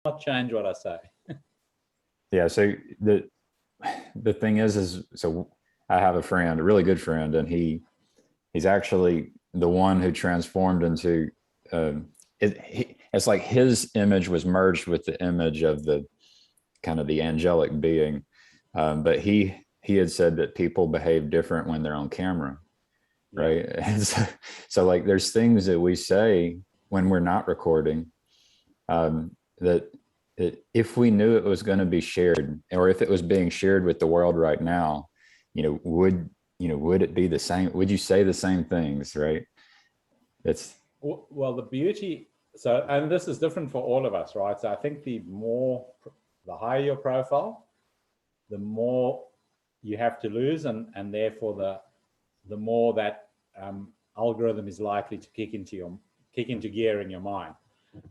not change what I say. Yeah. So the thing is so I have a friend, a really good friend, and he's actually the one who transformed into it's like his image was merged with the image of the kind of the angelic being. But he had said that people behave different when they're on camera, right? Yeah. And so like there's things that we say when we're not recording that if we knew it was going to be shared, or if it was being shared with the world right now, would it be the same? Would you say the same things, right? It's well, the beauty. So, and this is different for all of us, right? So I think the higher your profile, the more you have to lose, and therefore the more that algorithm is likely to kick into gear in your mind.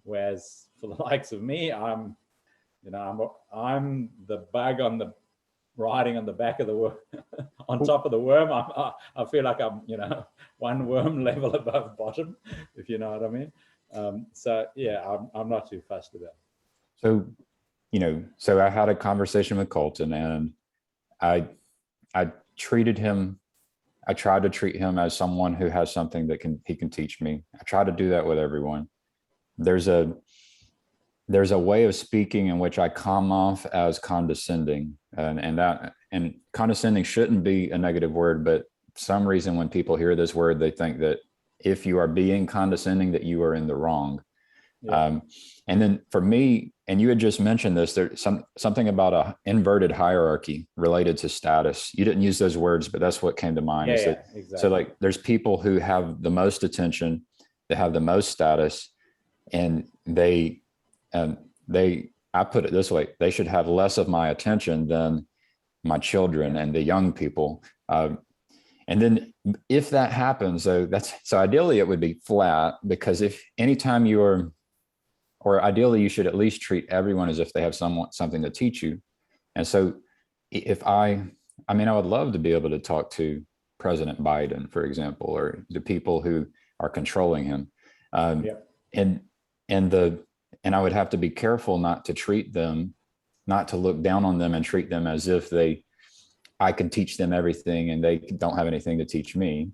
Whereas for the likes of me, I'm the bug riding on the back of the worm, on top of the worm. I feel like I'm one worm level above bottom, if you know what I mean. So yeah, I'm not too fussed about it. So I had a conversation with Colton, and I treated him. I tried to treat him as someone who has something that he can teach me. I try to do that with everyone. There's a way of speaking in which I come off as condescending, and condescending shouldn't be a negative word, but for some reason when people hear this word, they think that if you are being condescending, that you are in the wrong. Yeah. And then for me, and you had just mentioned this, there's something about a inverted hierarchy related to status. You didn't use those words, but that's what came to mind. Yeah, exactly. So like there's people who have the most attention, they have the most status, and I put it this way, they should have less of my attention than my children and the young people. And then if that happens, so ideally it would be flat, because if anytime or ideally you should at least treat everyone as if they have something to teach you. And so if I would love to be able to talk to President Biden, for example, or the people who are controlling him. And I would have to be careful not to look down on them and treat them as if I can teach them everything and they don't have anything to teach me.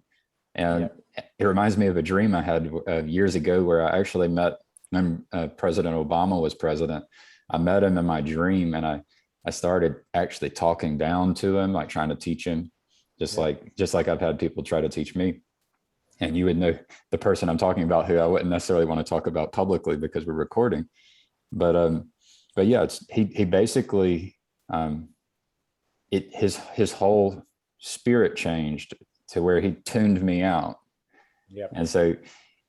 And it reminds me of a dream I had years ago where I actually met when President Obama was president. I met him in my dream, and I started actually talking down to him, like trying to teach him, just like I've had people try to teach me. And you would know the person I'm talking about, who I wouldn't necessarily want to talk about publicly because we're recording. But yeah, he basically his whole spirit changed to where he tuned me out. Yeah. And so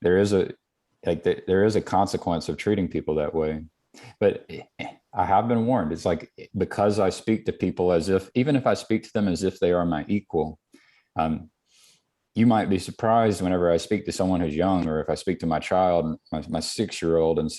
there is a consequence of treating people that way. But I have been warned. It's like, because I speak to people even if I speak to them as if they are my equal, you might be surprised whenever I speak to someone who's young, or if I speak to my child, my 6-year-old, and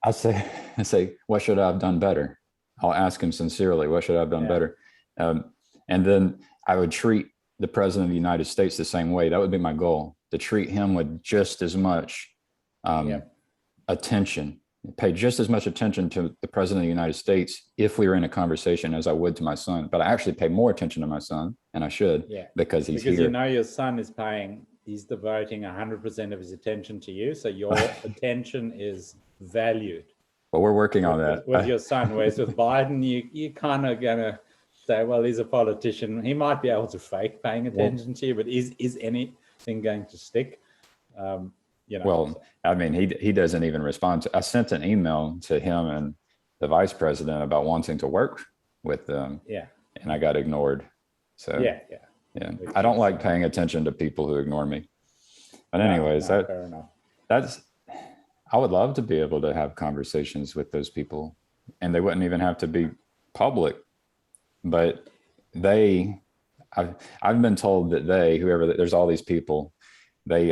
I say, what should I have done better? I'll ask him sincerely, what should I have done better? And then I would treat the President of the United States the same way. That would be my goal, to treat him with just as much attention, pay just as much attention to the President of the United States if we were in a conversation as I would to my son. But I actually pay more attention to my son, and I should, because he's here. Because your son he's devoting 100% of his attention to you. So your attention is valued. But we're working on that. With your son, whereas with Biden, you kind of going to say, well, he's a politician. He might be able to fake paying attention to you, but is anything going to stick? Well, I mean, he doesn't even respond I sent an email to him and the vice president about wanting to work with them. Yeah. And I got ignored. So yeah. I don't like paying attention to people who ignore me. But anyways, fair enough. I would love to be able to have conversations with those people, and they wouldn't even have to be public, but I've been told that there's all these people, they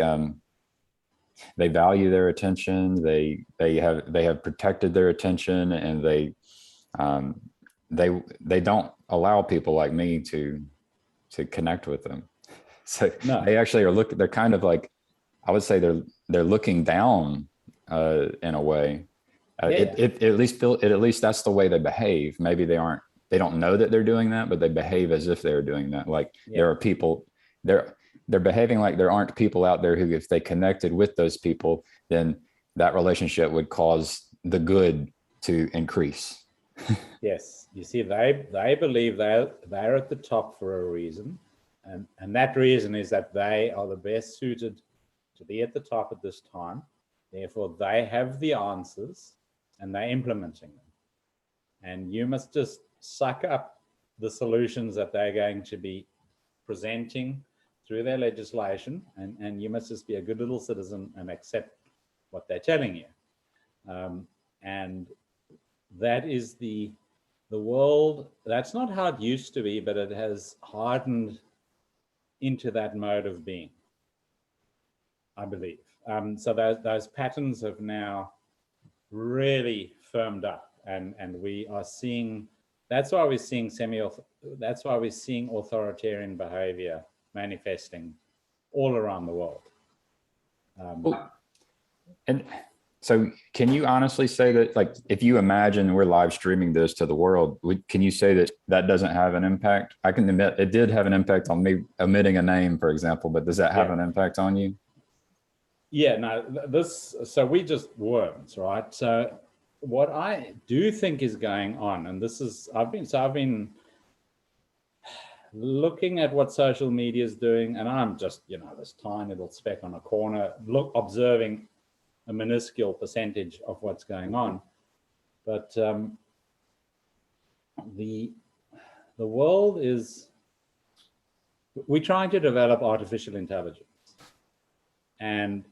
value their attention. They have protected their attention, and they don't allow people like me to connect with them. So they actually they're kind of like, I would say they're looking down in a way, It at least that's the way they behave. Maybe they don't know that they're doing that, but they behave as if they're doing that. Like there are people, they're behaving like there aren't people out there who, if they connected with those people, then that relationship would cause the good to increase. Yes, you see, they believe they're at the top for a reason, and that reason is that they are the best suited to be at the top at this time. Therefore, they have the answers, and they're implementing them. And you must just suck up the solutions that they're going to be presenting through their legislation, and you must just be a good little citizen and accept what they're telling you. And that is the world. That's not how it used to be, but it has hardened into that mode of being, I believe. So those patterns have now really firmed up, and we are seeing. That's why we're seeing authoritarian behavior manifesting all around the world. And so can you honestly say that, like, if you imagine we're live streaming this to the world, can you say that that doesn't have an impact? I can admit it did have an impact on me omitting a name, for example, but does that have an impact on you? Yeah, no, so we just worms, right? So what I do think is going on, and this is, I've been looking at what social media is doing, and I'm just, this tiny little speck on a corner, observing a minuscule percentage of what's going on. But the world is, we're trying to develop artificial intelligence, and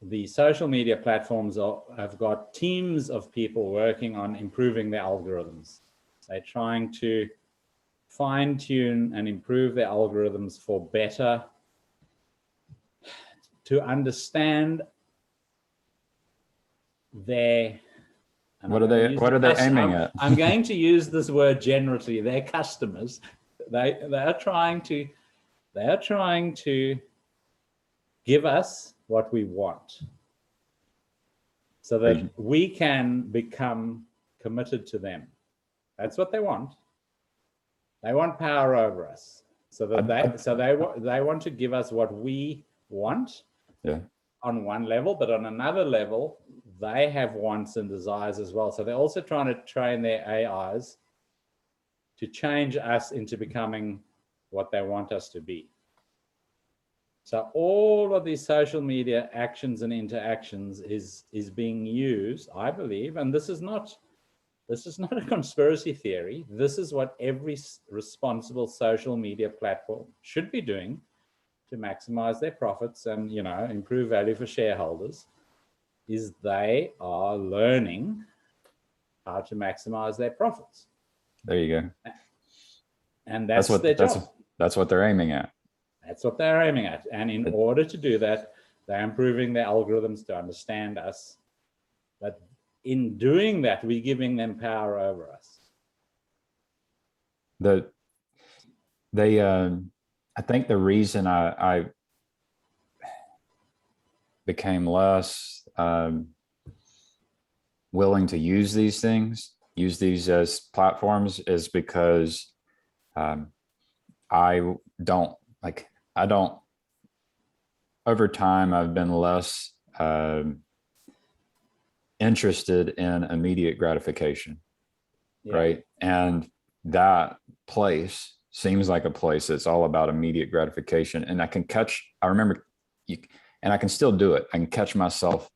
the social media platforms have got teams of people working on improving their algorithms. They're trying to fine tune and improve their algorithms for better, to understand their. What are they aiming at? I'm going to use this word generally. Their customers. They are trying to give us what we want, so that we can become committed to them. That's what they want. They want power over us, so that they want to give us what we want. Yeah. On one level, but on another level, they have wants and desires as well. So they're also trying to train their AIs to change us into becoming what they want us to be. So all of these social media actions and interactions is being used, I believe, and this is not a conspiracy theory. This is what every responsible social media platform should be doing to maximize their profits and, improve value for shareholders, is they are learning how to maximize their profits. There you go. And that's their job. That's what they're aiming at. That's what they're aiming at. And in order to do that, they're improving their algorithms to understand us. But in doing that, we're giving them power over us. I think the reason I became less willing to use these as platforms, is because I don't, over time, I've been less interested in immediate gratification, right? And that place seems like a place that's all about immediate gratification. And I can still do it. I can catch myself,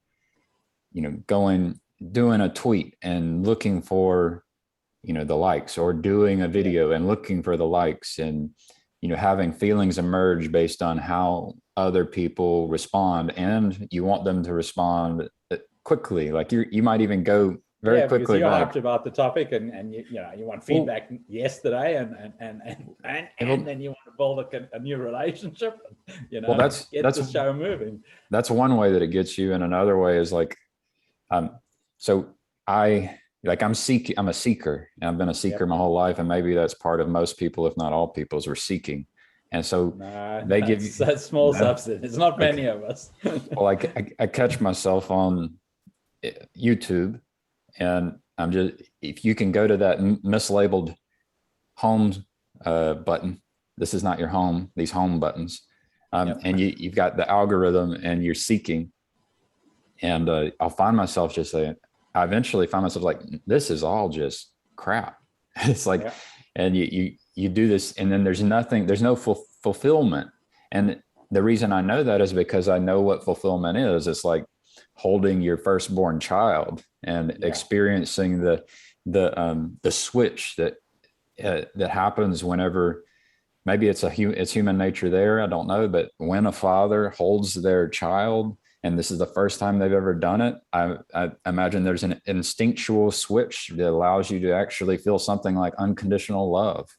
doing a tweet and looking for, the likes, or doing a video and looking for the likes, and, having feelings emerge based on how other people respond, and you want them to respond quickly. Like you might even go very quickly. You're hyped about the topic, and you want feedback yesterday, and then you want to build a new relationship. That's the show moving. That's one way that it gets you, and another way is so I'm a seeker, and I've been a seeker my whole life, and maybe that's part of most people, if not all people, is we're seeking. And so they give you that small subset. It's not many of us. Well, I catch myself on YouTube, And I'm just, if you can go to that mislabeled home button, this is not your home, these home buttons. And you've got the algorithm and you're seeking. And I'll find myself just saying, I eventually find myself like, this is all just crap. It's like, and you do this, and then there's no fulfillment. And the reason I know that is because I know what fulfillment is. It's like holding your firstborn child and experiencing the switch that happens whenever, maybe it's human nature there, I don't know, but when a father holds their child and this is the first time they've ever done it, I imagine there's an instinctual switch that allows you to actually feel something like unconditional love.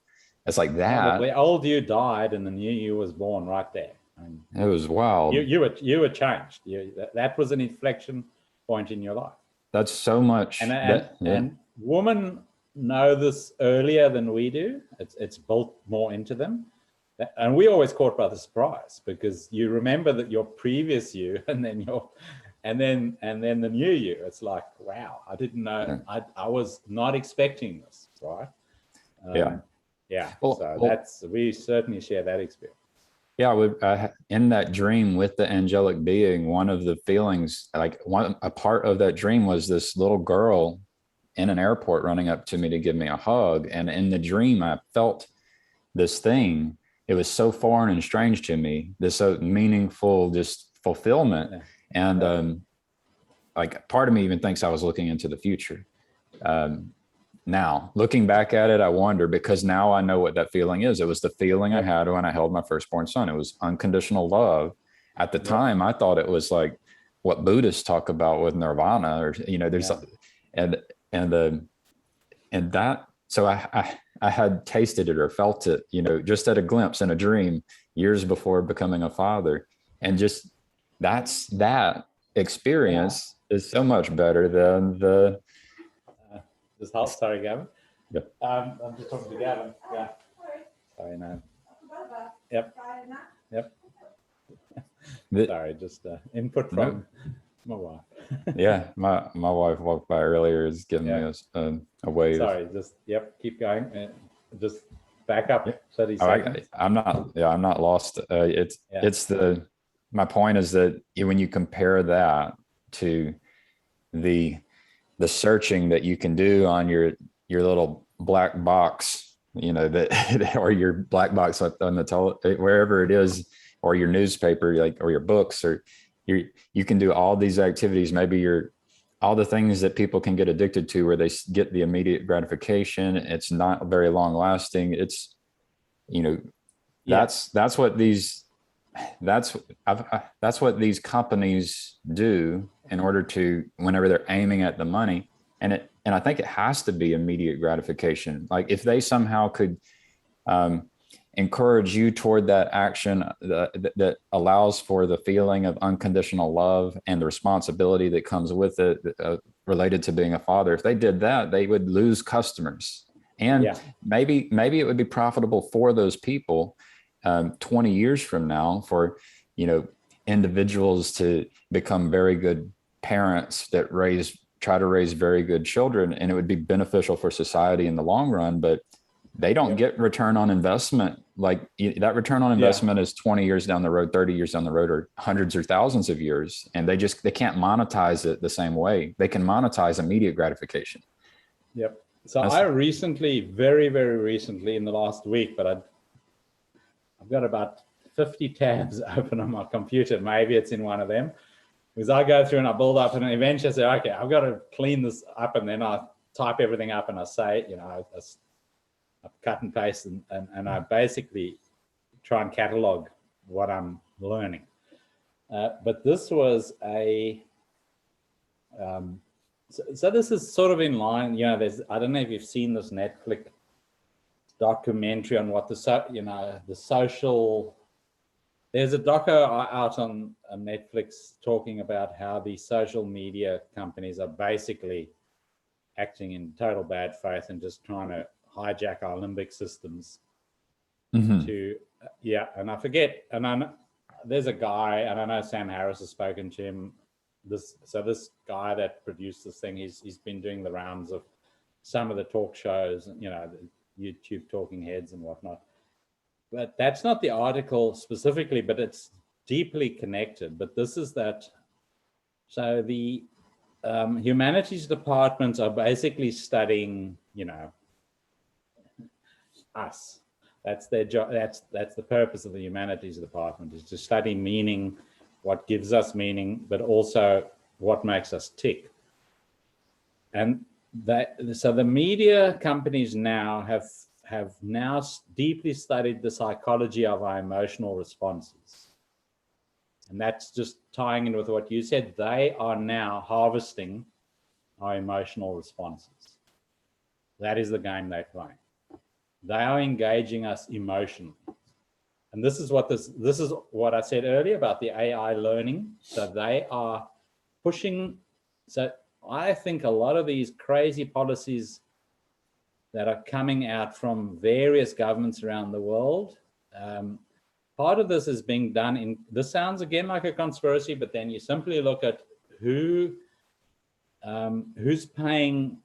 It's like that. The old you died and the new you was born right there. And it was wild. You were changed. That was an inflection point in your life. That's so much. And women know this earlier than we do. It's built more into them. And we always caught by the surprise, because you remember that your previous you and then the new you. It's like, wow, I didn't know. I was not expecting this, right? We certainly share that experience. Yeah, in that dream with the angelic being, one of the feelings, like a part of that dream was this little girl in an airport running up to me to give me a hug. And in the dream, I felt this thing. It was so foreign and strange to me, this so meaningful, just fulfillment. And like part of me even thinks I was looking into the future. Now, looking back at it, I wonder, because now I know what that feeling is. It was the feeling I had when I held my firstborn son. It was unconditional love. At the time, I thought it was like what Buddhists talk about with nirvana, or, there's and that. So I had tasted it or felt it, just at a glimpse in a dream years before becoming a father. And just that experience is so much better than the. Sorry, Gavin. Yeah. I'm just talking to Gavin. Yeah. Sorry, no. Yep. Sorry, just input from my wife. Yeah, my wife walked by earlier, is giving me a wave. Sorry, just keep going. Just back up 30 seconds. I'm not lost. My point is that when you compare that to the searching that you can do on your little black box, that or your black box on the wherever it is, or your newspaper, or your books, or you can do all these activities. Maybe all the things that people can get addicted to, where they get the immediate gratification. It's not very long lasting. It's, that's what these companies do in order to, whenever they're aiming at the money. And I think it has to be immediate gratification. Like if they somehow could encourage you toward that action that allows for the feeling of unconditional love and the responsibility that comes with it, related to being a father. If they did that, they would lose customers. And maybe it would be profitable for those people 20 years from now, for, individuals to become very good parents that try to raise very good children. And it would be beneficial for society in the long run, but they don't get return on investment. Like that return on investment is 20 years down the road, 30 years down the road, or hundreds or thousands of years. And they can't monetize it the same way. They can monetize immediate gratification. Yep. So I recently, very, very recently in the last week, but I've got about 50 tabs open on my computer. Maybe it's in one of them, because I go through and I build up, and eventually I say, okay, I've got to clean this up, and then I type everything up and I say, I cut and paste, and I basically try and catalog what I'm learning. But this was so this is sort of in line, I don't know if you've seen this Netflix documentary on what the social. There's a doco out on Netflix talking about how the social media companies are basically acting in total bad faith and just trying to hijack our limbic systems to, and I forget, and there's a guy, and I know Sam Harris has spoken to him, this guy that produced this thing, he's been doing the rounds of some of the talk shows, you know, the YouTube talking heads and whatnot. But that's not the article specifically, but it's deeply connected. But this is that. So the humanities departments are basically studying, you know, us. That's their job. That's the purpose of the humanities department, is to study meaning, what gives us meaning, but also what makes us tick. And so the media companies now have now deeply studied the psychology of our emotional responses. And that's just tying in with what you said. They are now harvesting our emotional responses. That is the game they're playing. They are engaging us emotionally. And this is what I said earlier about the AI learning. So they are pushing. So I think a lot of these crazy policies that are coming out from various governments around the world, part of this is being done in, this sounds again like a conspiracy, but then you simply look at who's paying,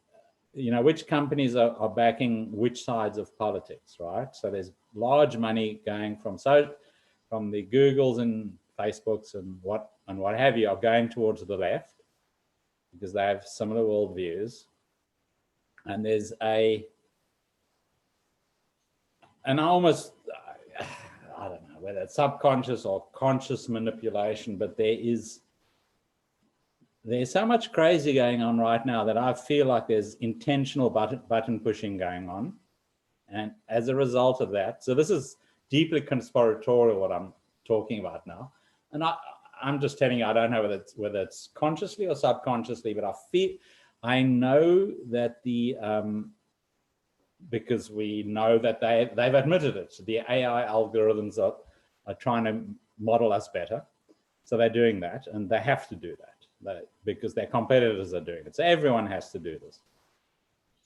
you know, which companies are backing which sides of politics, right? So there's large money going from the Googles and Facebooks and what have you, are going towards the left because they have similar worldviews. And there's I don't know whether it's subconscious or conscious manipulation, but there's so much crazy going on right now that I feel like there's intentional button pushing going on. And as a result of that, so this is deeply conspiratorial what I'm talking about now. And I'm just telling you, I don't know whether it's consciously or subconsciously, but I know that because we know that they've admitted it. The AI algorithms are trying to model us better. So they're doing that, and they have to do that because their competitors are doing it. So everyone has to do this.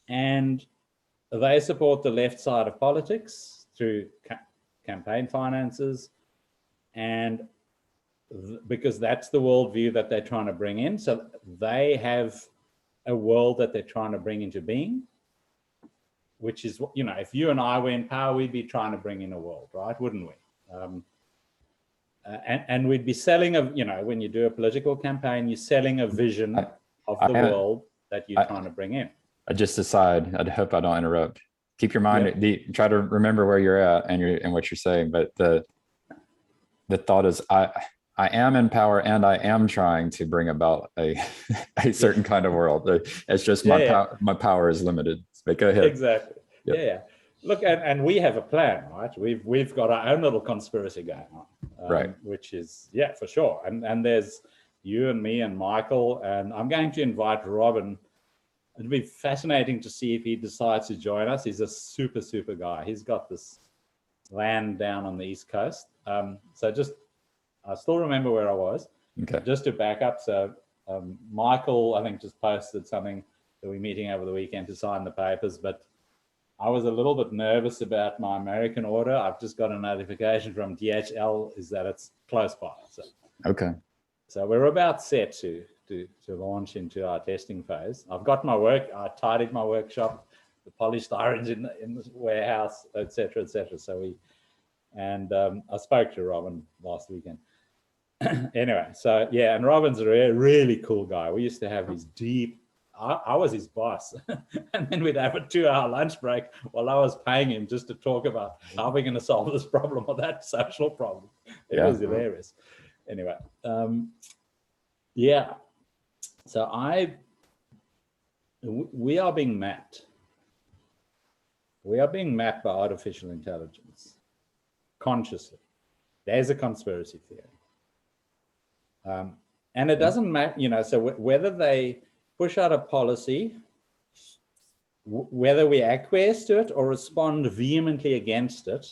And they support the left side of politics through campaign finances, and because that's the worldview that they're trying to bring in. So they have a world that they're trying to bring into being, which is, you know, if you and I were in power, we'd be trying to bring in a world, right? Wouldn't we? And we'd be selling you know, when you do a political campaign, you're selling a vision of the world that you're trying to bring in. I just decide, I hope I don't interrupt. Keep your mind, try to remember where you're at and what you're saying. But the thought is, I am in power and I am trying to bring about a certain kind of world. It's just my power is limited. But go ahead. Exactly. Yep. Yeah. Look, and we have a plan, right? We've got our own little conspiracy going on, right? Which is, yeah, for sure. And there's you and me and Michael, and I'm going to invite Robin. It'd be fascinating to see if he decides to join us. He's a super guy. He's got this land down on the East Coast. So I still remember where I was. Okay. Just to back up, so Michael, I think, just posted something that we're meeting over the weekend to sign the papers, but I was a little bit nervous about my American order. I've just got a notification from DHL is that it's close by. So, okay. So we're about set to launch into our testing phase. I've got my work. I tidied my workshop. The polystyrene's in the warehouse, etc., etc. So I spoke to Robin last weekend. Anyway, so yeah, and Robin's a really cool guy. We used to have these deep. I was his boss, and then we'd have a 2-hour lunch break while I was paying him just to talk about how we're going to solve this problem or that social problem. It was hilarious. Anyway, yeah. So we are being mapped. We are being mapped by artificial intelligence consciously. There's a conspiracy theory, and it doesn't matter, you know. So whether they push out a policy, whether we acquiesce to it or respond vehemently against it,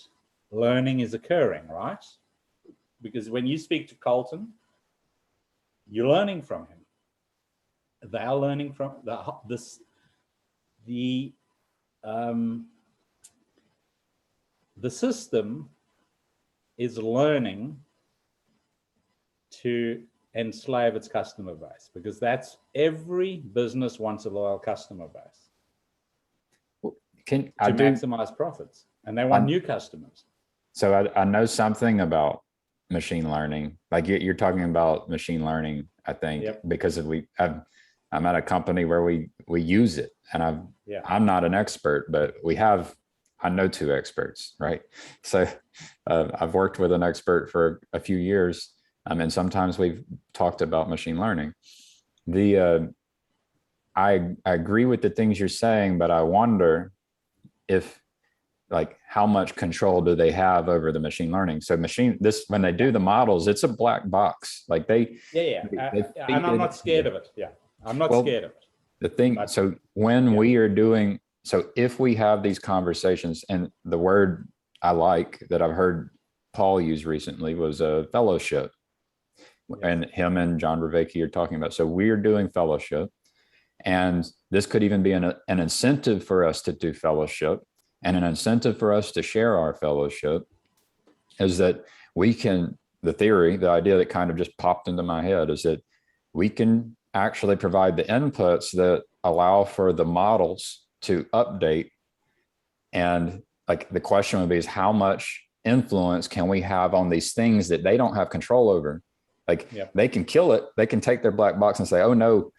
learning is occurring, right? Because when you speak to Colton, you're learning from him. They are learning from the system is learning to enslave its customer base, because that's every business wants a loyal customer base to maximize profits, and they want new customers. So I know something about machine learning. Like you're talking about machine learning, I think, Yep. because I'm at a company where we use it, and I'm not an expert, but I know two experts, right? So I've worked with an expert for a few years, and sometimes we've talked about machine learning. I agree with the things you're saying, but I wonder if, like, how much control do they have over the machine learning? So when they do the models, it's a black box. Like they and I'm not scared of it. Yeah, I'm not scared of it. The thing, so when we are doing, so if we have these conversations, and the word I like that I've heard Paul use recently was a fellowship, and him and John Vervaeke are talking about. So we're doing fellowship, and this could even be an incentive for us to do fellowship, and an incentive for us to share our fellowship is that the idea that kind of just popped into my head is that we can actually provide the inputs that allow for the models to update. And like the question would be, is how much influence can we have on these things that they don't have control over? Like they can kill it. They can take their black box and say, oh no,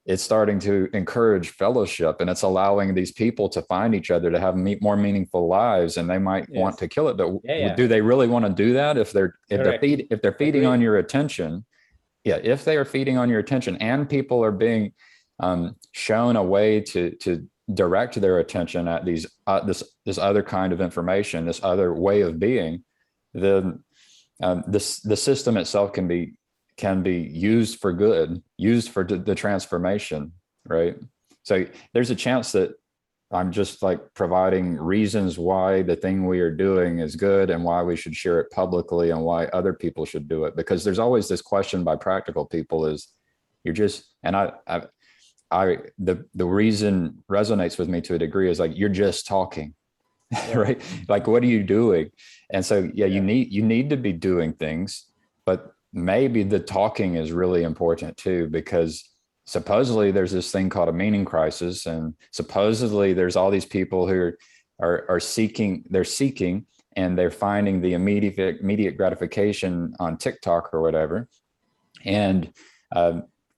it's starting to encourage fellowship, and it's allowing these people to find each other, to have more meaningful lives, and they might want to kill it. But do they really want to do that if they're feeding on your attention? Yeah, if they are feeding on your attention, and people are being shown a way to direct their attention at this other kind of information, this other way of being, then the system itself can be used for good, used for the transformation, right? So there's a chance that I'm just like providing reasons why the thing we are doing is good, and why we should share it publicly, and why other people should do it. Because there's always this question by practical people is, you're just, and the reason resonates with me to a degree is like, you're just talking, right? Like, what are you doing? And so, you need to be doing things, but maybe the talking is really important too, because supposedly there's this thing called a meaning crisis, and supposedly there's all these people who are seeking, and they're finding the immediate gratification on TikTok or whatever, and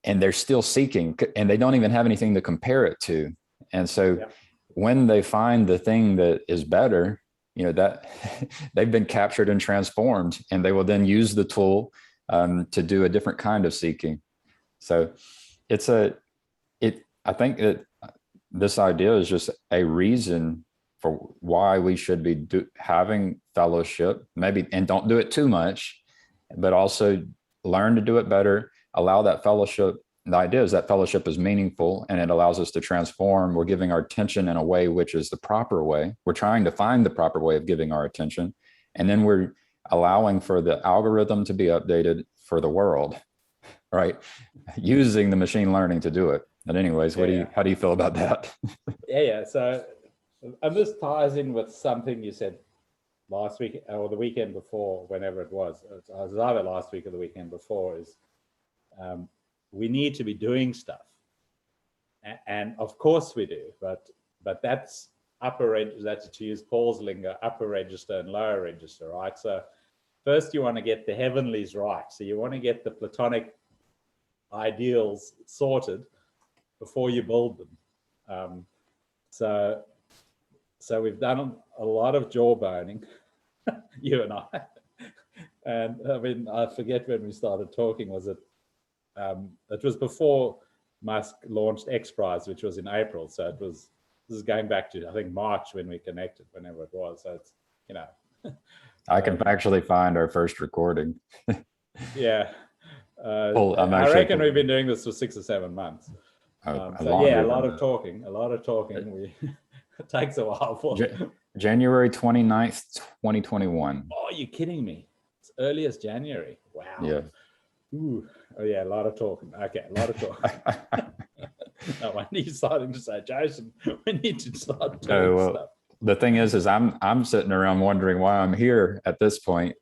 they're still seeking, and they don't even have anything to compare it to. And so when they find the thing that is better, that they've been captured and transformed, and they will then use the tool to do a different kind of seeking. So I think that this idea is just a reason for why we should be having fellowship, maybe, and don't do it too much, but also learn to do it better. Allow that fellowship. The idea is that fellowship is meaningful, and it allows us to transform. We're giving our attention in a way which is the proper way. We're trying to find the proper way of giving our attention. And then we're allowing for the algorithm to be updated for the world, right? Using the machine learning to do it. But anyways, how do you feel about that? So, and this ties in with something you said last week or the weekend before, whenever it was. It was either last week or the weekend before, is we need to be doing stuff. And of course we do, but that's upper register, that's, to use Paul's lingo, upper register and lower register, right? So first you want to get the heavenlies right. So you want to get the Platonic ideals sorted before you build them. So we've done a lot of jawboning, you and I. And I mean, I forget when we started talking. Was it? It was before Musk launched X Prize, which was in April. So this is going back to, I think, March when we connected, whenever it was. So it's, I can actually find our first recording. I reckon we've been doing this for 6 or 7 months. A lot of talking. It takes a while for January 29th, 2021. Oh, you're kidding me. It's early as January. Wow. Yeah. Ooh. Oh yeah, a lot of talking. Okay, a lot of talking. No, I need starting to say, Jason, we need to start doing stuff. the thing is I'm sitting around wondering why I'm here at this point,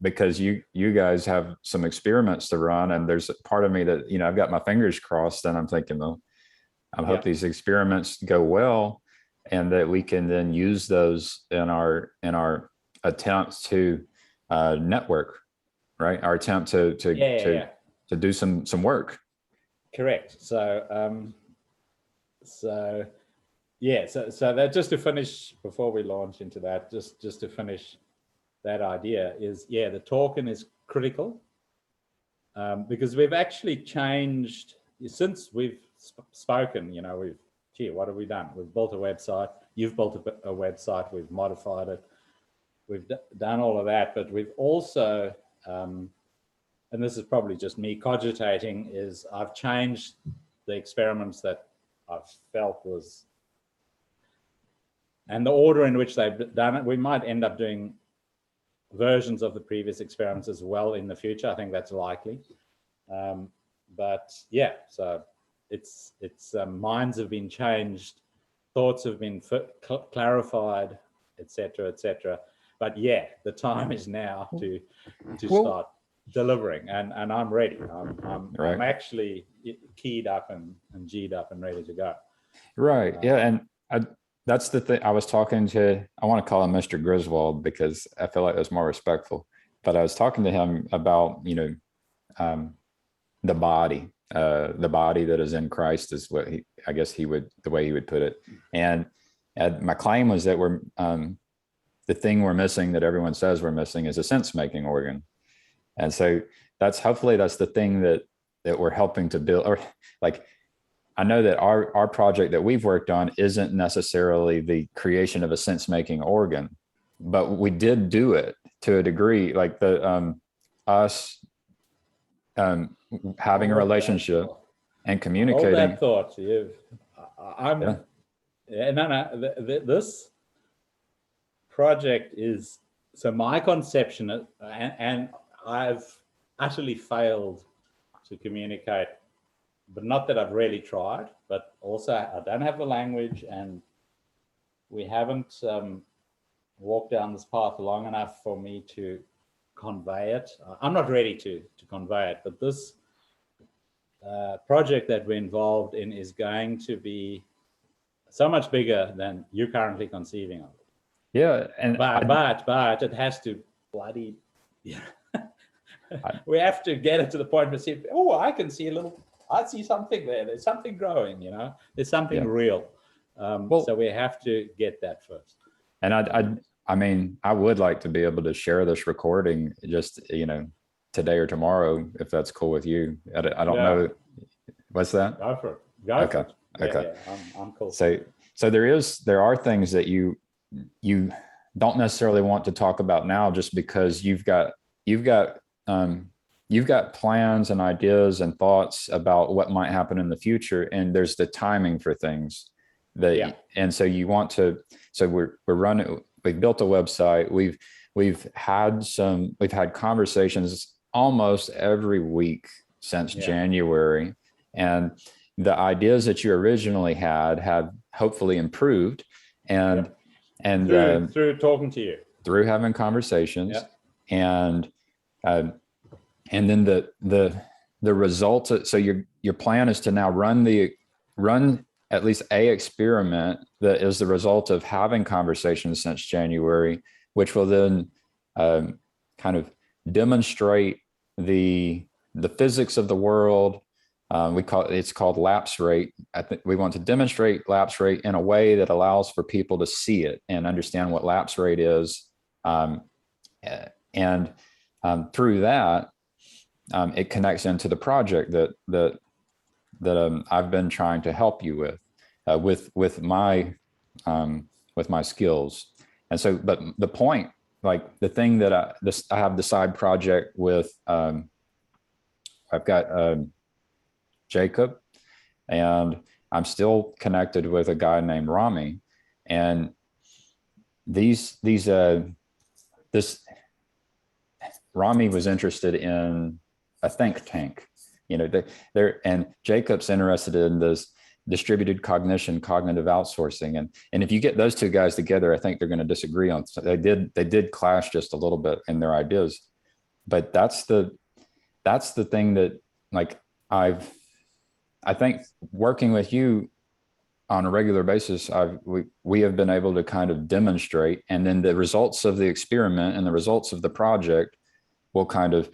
because you guys have some experiments to run, and there's a part of me that, you know, I've got my fingers crossed, and I'm thinking, well, I hope these experiments go well, and that we can then use those in our attempts to network, right? Our attempt to do some work. Correct. So that, just to finish before we launch into that, just to finish that idea is, the token is critical, because we've actually changed since we've spoken. You know, what have we done? We've built a website. You've built a website. We've modified it. We've done all of that, but we've also, and this is probably just me cogitating, is I've changed the experiments that I've felt was, and the order in which they've done it. We might end up doing versions of the previous experiments as well in the future. I think that's likely. But yeah, so it's minds have been changed, thoughts have been clarified, etc., etc. But yeah, the time is now to start delivering, and I'm ready. I'm actually keyed up and G'd up and ready to go. Right. Yeah, and that's the thing. I was talking to, I want to call him Mr. Griswold because I feel like that's more respectful. But I was talking to him about, you know, the body that is in Christ is what I guess the way he would put it. And my claim was that the thing we're missing, that everyone says we're missing, is a sense-making organ. And so hopefully that's the thing that we're helping to build. Or like, I know that our project that we've worked on isn't necessarily the creation of a sense-making organ, but we did do it to a degree, like us having a relationship and communicating. All that thought, this project is, so my conception, and I've utterly failed to communicate, but not that I've really tried, but also I don't have the language, and we haven't walked down this path long enough for me to convey it. I'm not ready to convey it, but this project that we're involved in is going to be so much bigger than you're currently conceiving of it. Yeah, and but it has to bloody, we have to get it to the point where see, oh, I see something there. There's something growing, you know. There's something real. So we have to get that first. And I mean, I would like to be able to share this recording just, you know, today or tomorrow, if that's cool with you. I don't know. What's that? Go for it. Okay. Yeah, I'm cool. So there are things that you don't necessarily want to talk about now, just because you've got plans and ideas and thoughts about what might happen in the future, and there's the timing for things and so you want to. So we've built a website. We've had conversations almost every week since January, and the ideas that you originally had have hopefully improved, and through talking to you, through having conversations, and then the result. So your plan is to now run at least a experiment that is the result of having conversations since January, which will then kind of demonstrate the physics of the world. It's called lapse rate. I think we want to demonstrate lapse rate in a way that allows for people to see it and understand what lapse rate is. And through that, it connects into the project that I've been trying to help you with my skills. And so, but the point, like the thing that I have the side project with, I've got Jacob, and I'm still connected with a guy named Rami, and this Rami was interested in a think tank, you know, and Jacob's interested in this distributed cognition, cognitive outsourcing. And if you get those two guys together, I think they're going to disagree on. They did clash just a little bit in their ideas, but that's the thing that, like, I think working with you on a regular basis, we have been able to kind of demonstrate, and then the results of the experiment and the results of the project will kind of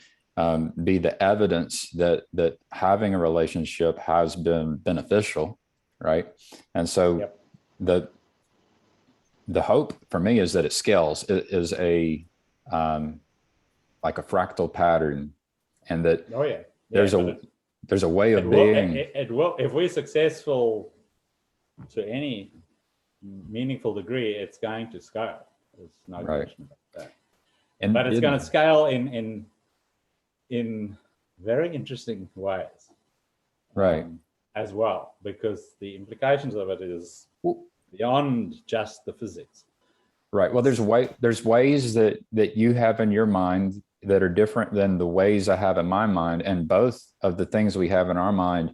be the evidence that having a relationship has been beneficial, right? And so yep. the hope for me is that it scales. It is a like a fractal pattern, and that there's a way of being. It will, if we're successful to any meaningful degree, it's going to scale. There's no question about that. But it's going to scale in very interesting ways, right? As well, because the implications of it is beyond just the physics. Right. Well, there's ways that you have in your mind that are different than the ways I have in my mind, and both of the things we have in our mind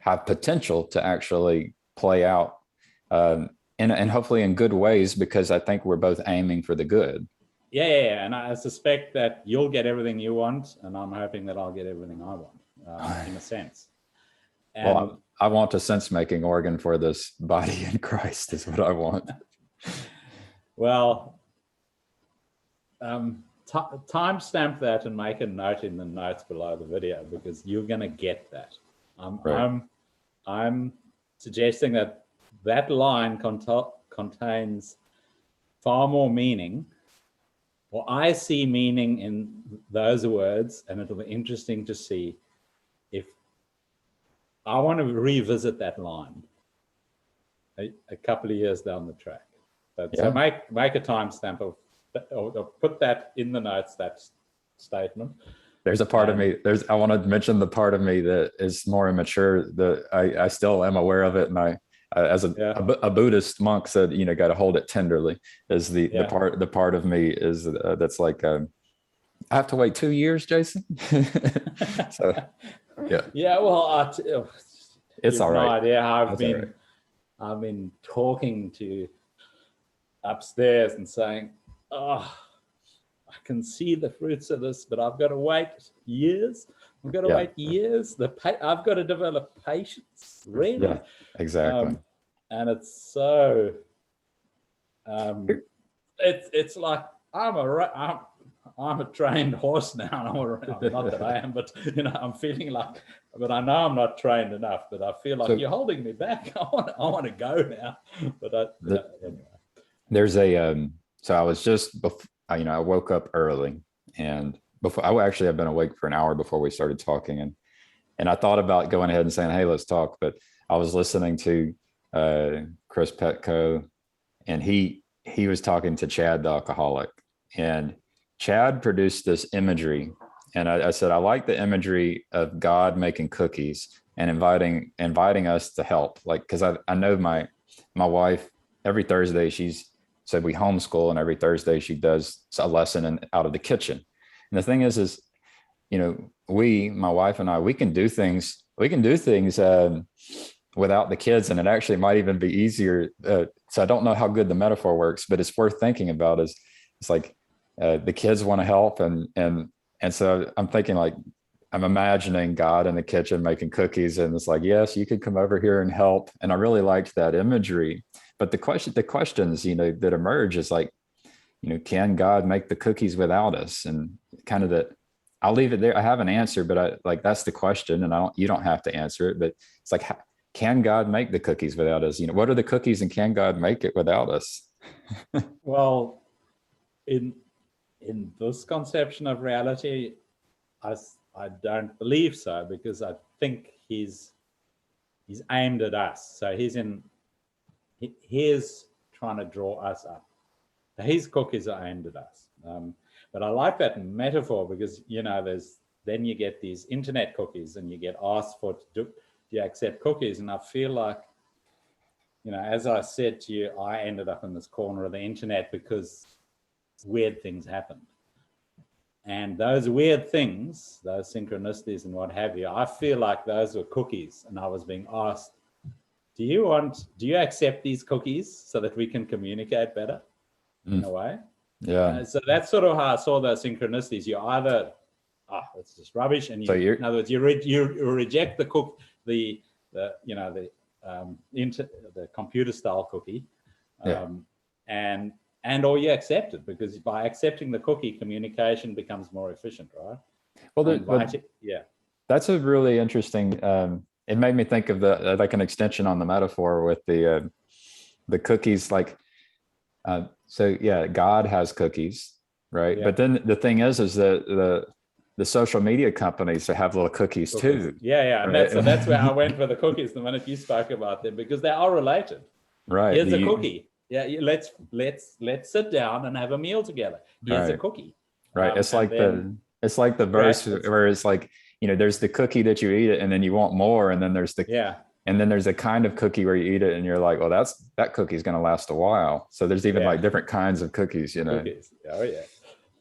have potential to actually play out, and hopefully in good ways, because I think we're both aiming for the good. Yeah. And I suspect that you'll get everything you want, and I'm hoping that I'll get everything I want, in a sense. And well, I want a sense-making organ for this body in Christ is what I want. Well, timestamp that and make a note in the notes below the video, because you're going to get that. I'm suggesting that line contains far more meaning, or I see meaning in those words, and it'll be interesting to see if I want to revisit that line a couple of years down the track. So make a timestamp of, or put that in the notes, that statement. There's a part of me, I want to mention the part of me that is more immature, that I still am aware of it. And I as a Buddhist monk said, got to hold it tenderly. Is the part of me is that's like, I have to wait 2 years, Jason. So, yeah. Well, it's all right. No idea how I've been talking to upstairs and saying, I can see the fruits of this, but I've got to wait years. I've got to wait years. I've got to develop patience. Really? Yeah, exactly. And it's so. It's like I'm a trained horse now. Not that I am, but I'm feeling like. But I know I'm not trained enough. But I feel like you're holding me back. I want to go now. But anyway. There's a so I was just I woke up early, and before I actually have been awake for an hour before we started talking, and I thought about going ahead and saying, hey, let's talk, but I was listening to Chris Petco, and he was talking to Chad the alcoholic, and Chad produced this imagery, and I said, I like the imagery of God making cookies and inviting us to help, like, because I know my wife, every Thursday so we homeschool, and every Thursday she does a lesson out of the kitchen. And the thing is, my wife and I, we can do things without the kids, and it actually might even be easier. So I don't know how good the metaphor works, but it's worth thinking about. It's like the kids want to help, and so I'm thinking, like, I'm imagining God in the kitchen making cookies, and it's like, yes, you could come over here and help. And I really liked that imagery. But the questions, that emerge is like, can God make the cookies without us? And kind of that, I'll leave it there. I have an answer, but that's the question, and you don't have to answer it. But it's like, can God make the cookies without us? What are the cookies, and can God make it without us? Well, in this conception of reality, I don't believe so, because I think he's aimed at us. So he's trying to draw us up. His cookies are aimed at us. But I like that metaphor, because then you get these internet cookies, and you get asked for, do you accept cookies? And I feel like, as I said to you, I ended up in this corner of the internet because weird things happened. And those weird things, those synchronicities and what have you, I feel like those were cookies, and I was being asked do you accept these cookies so that we can communicate better in a way? Yeah. So that's sort of how I saw the synchronicities. You either, it's just rubbish, and in other words, you reject the computer style cookie, and or you accept it, because by accepting the cookie, communication becomes more efficient, right? Well, that's a really interesting. It made me think of like an extension on the metaphor with the cookies, like. So yeah, God has cookies, right? But then the thing is that the social media companies have little cookies too. Yeah. And right? that's where I went for the cookies the minute you spoke about them, because they are related. Right. Here's a cookie. Yeah, let's sit down and have a meal together. Here's a cookie. Right. It's like the verse where it's like, there's the cookie that you eat it and then you want more, and then there's and then there's a kind of cookie where you eat it and you're like, well, that cookie is going to last a while. So there's even like different kinds of cookies, Cookies. Oh yeah.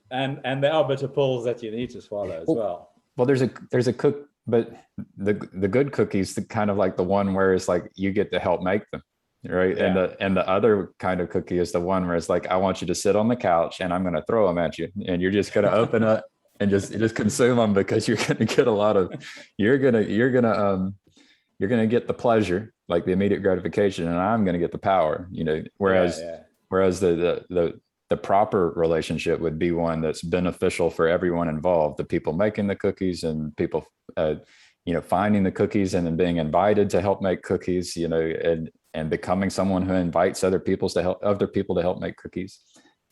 And there are bitter pills that you need to swallow as well. Well, there's a cook, but the good cookies, the kind of like the one where it's like you get to help make them, right? Yeah. And the other kind of cookie is the one where it's like, I want you to sit on the couch and I'm going to throw them at you, and you're just going to open up and just consume them, because you're going to get a lot of you're going to get the pleasure, like the immediate gratification, and I'm going to get the power, whereas the proper relationship would be one that's beneficial for everyone involved, the people making the cookies and people, finding the cookies and then being invited to help make cookies, and becoming someone who invites other people to help make cookies.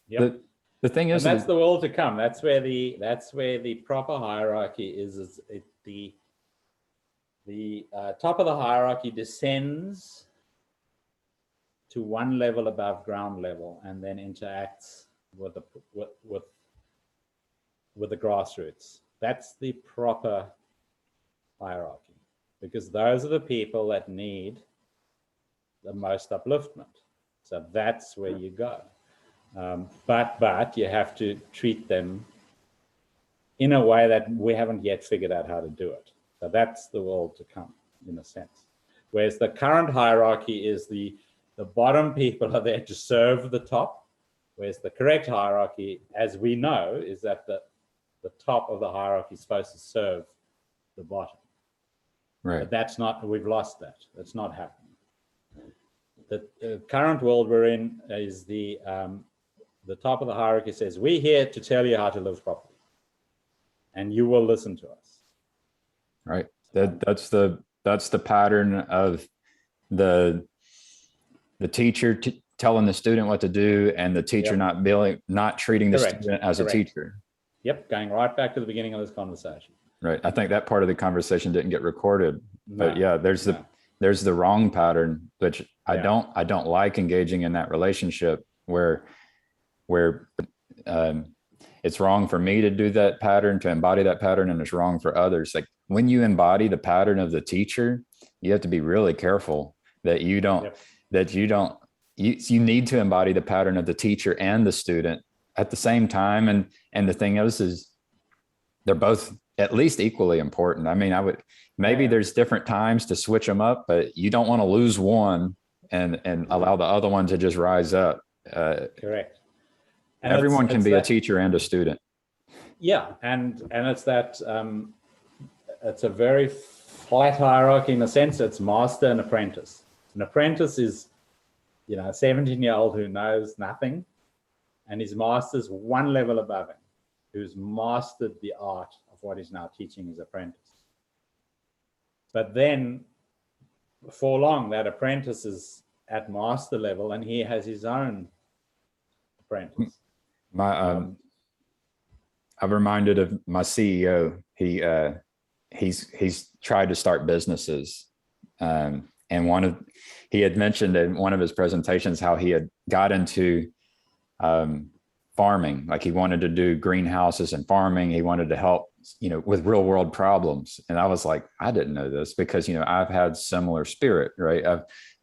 Yep. The thing is, and that's the world to come. That's where the proper hierarchy is the top of the hierarchy descends to one level above ground level, and then interacts with the grassroots. That's the proper hierarchy, because those are the people that need the most upliftment. So that's where you go. But you have to treat them in a way that we haven't yet figured out how to do it. So that's the world to come, in a sense. Whereas the current hierarchy is the bottom people are there to serve the top, whereas the correct hierarchy, as we know, is that the top of the hierarchy is supposed to serve the bottom. Right. But that's not, we've lost that. That's not happening. The current world we're in is the top of the hierarchy says, we're here to tell you how to live properly, and you will listen to us. Right. That's the pattern of the teacher telling the student what to do, and the teacher not treating the student as a teacher. Yep. Going right back to the beginning of this conversation. Right. I think that part of the conversation didn't get recorded, but there's the wrong pattern, which I don't like engaging in that relationship where it's wrong for me to do that pattern, to embody that pattern, and it's wrong for others. Like when you embody the pattern of the teacher, you have to be really careful that you need to embody the pattern of the teacher and the student at the same time. And the thing is they're both at least equally important. I mean, there's different times to switch them up, but you don't want to lose one and allow the other one to just rise up. Correct. And everyone can be a teacher and a student. Yeah, and it's that it's a very flat hierarchy in a sense. It's master and apprentice. An apprentice is, a 17-year-old who knows nothing, and his master's one level above him, who's mastered the art of what he's now teaching his apprentice. But then, before long, that apprentice is at master level, and he has his own apprentice. I'm reminded of my CEO. He's tried to start businesses, and he had mentioned in one of his presentations how he had got into farming. Like he wanted to do greenhouses and farming. He wanted to help, with real world problems. And I was like, I didn't know this, because I've had similar spirit, right?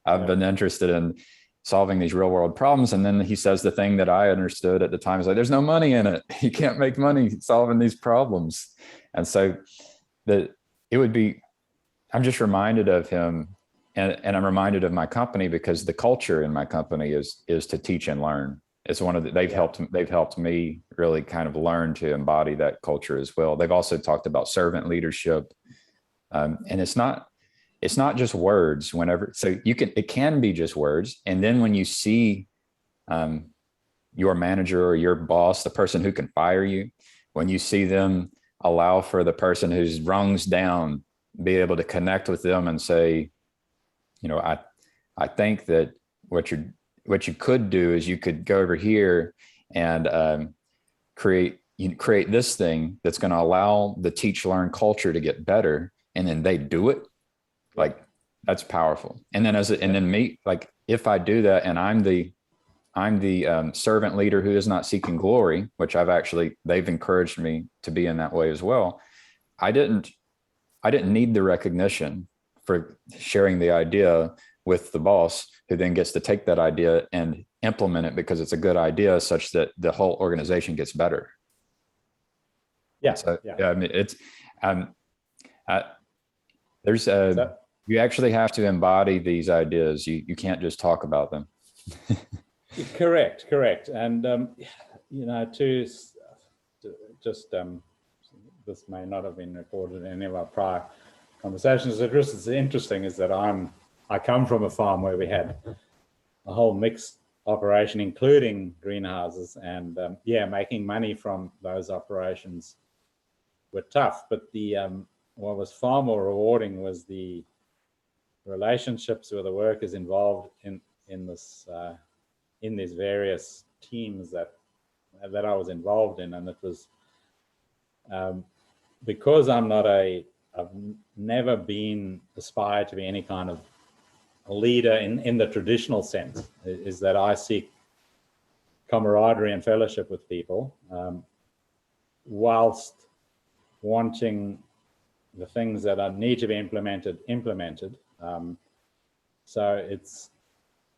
I've been interested in solving these real world problems. And then he says the thing that I understood at the time is like, there's no money in it. You can't make money solving these problems. And so I'm just reminded of him and I'm reminded of my company because the culture in my company is to teach and learn. It's one of the, they've helped me really kind of learn to embody that culture as well. They've also talked about servant leadership, and it's not just words. So it can be just words, and then when you see your manager or your boss, the person who can fire you, when you see them allow for the person who's rungs down, be able to connect with them and say, I think that what you could do is you could go over here and create this thing that's going to allow the teach learn culture to get better, and then they do it. Like, that's powerful. And then if I do that and I'm the servant leader who is not seeking glory, which they've encouraged me to be in that way as well. I didn't need the recognition for sharing the idea with the boss, who then gets to take that idea and implement it because it's a good idea, such that the whole organization gets better. Yeah. So, I mean, it's, you actually have to embody these ideas. You can't just talk about them. Correct. And, this may not have been recorded in any of our prior conversations. It's interesting is that I come from a farm where we had a whole mixed operation, including greenhouses, and making money from those operations were tough. But what was far more rewarding was the relationships with the workers involved in these various teams that I was involved in. And it was because I've never been aspired to be any kind of a leader in the traditional sense, is that I seek camaraderie and fellowship with people, whilst wanting the things that need to be implemented. So it's,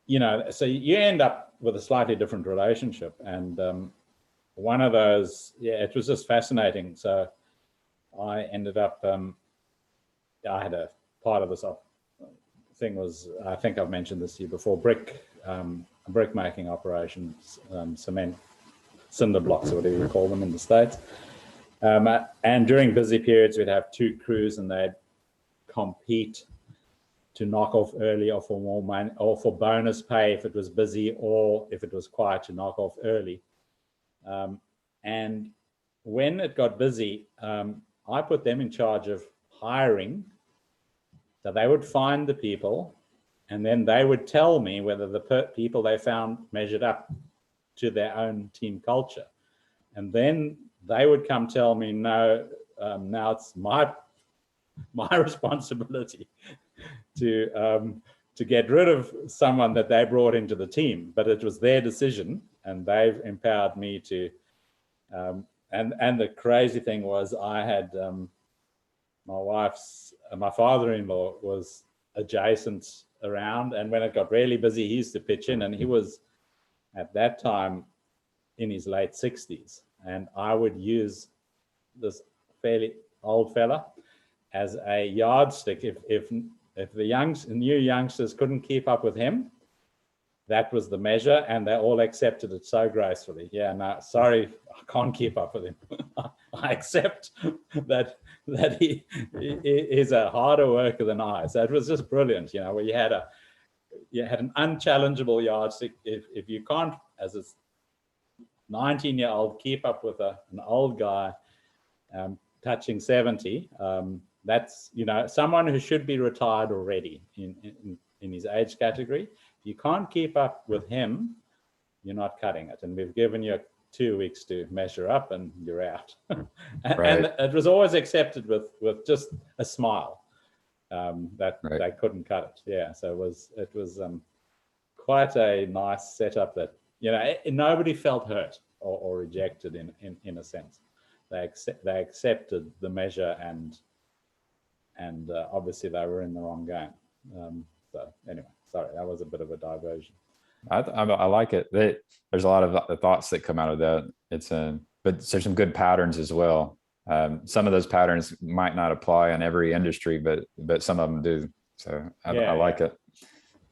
so you end up with a slightly different relationship. And one of those, it was just fascinating. So I ended up, I had a part of this thing was, I think I've mentioned this to you before, brick making operations, cement, cinder blocks, or whatever you call them in the States. And during busy periods, we'd have two crews and they'd compete to knock off early, or for more money, or for bonus pay if it was busy, or if it was quiet, to knock off early. And when it got busy, I put them in charge of hiring. So they would find the people, and then they would tell me whether the people they found measured up to their own team culture. And then they would come tell me, no, now it's my responsibility to get rid of someone that they brought into the team. But it was their decision, and they've empowered me to. And the crazy thing was, I had my father-in-law was adjacent around, and when it got really busy, he used to pitch in, and he was at that time in his late 60s, and I would use this fairly old fella as a yardstick. If the new youngsters couldn't keep up with him, that was the measure, and they all accepted it so gracefully. Yeah, no, sorry, I can't keep up with him. I accept that he is a harder worker than I. So it was just brilliant, where you had an unchallengeable yardstick. If you can't, as a 19-year-old, keep up with an old guy touching 70, that's someone who should be retired already in his age category. If you can't keep up with him, you're not cutting it. And we've given you 2 weeks to measure up, and you're out. And it was always accepted with just a smile, that they couldn't cut it. Yeah, so it was quite a nice setup that, nobody felt hurt or rejected in a sense. They accepted the measure, and obviously they were in the wrong game. So anyway, sorry, that was a bit of a diversion. I like it. There's a lot of thoughts that come out of that. But there's some good patterns as well. Some of those patterns might not apply in every industry, but some of them do. So I like it.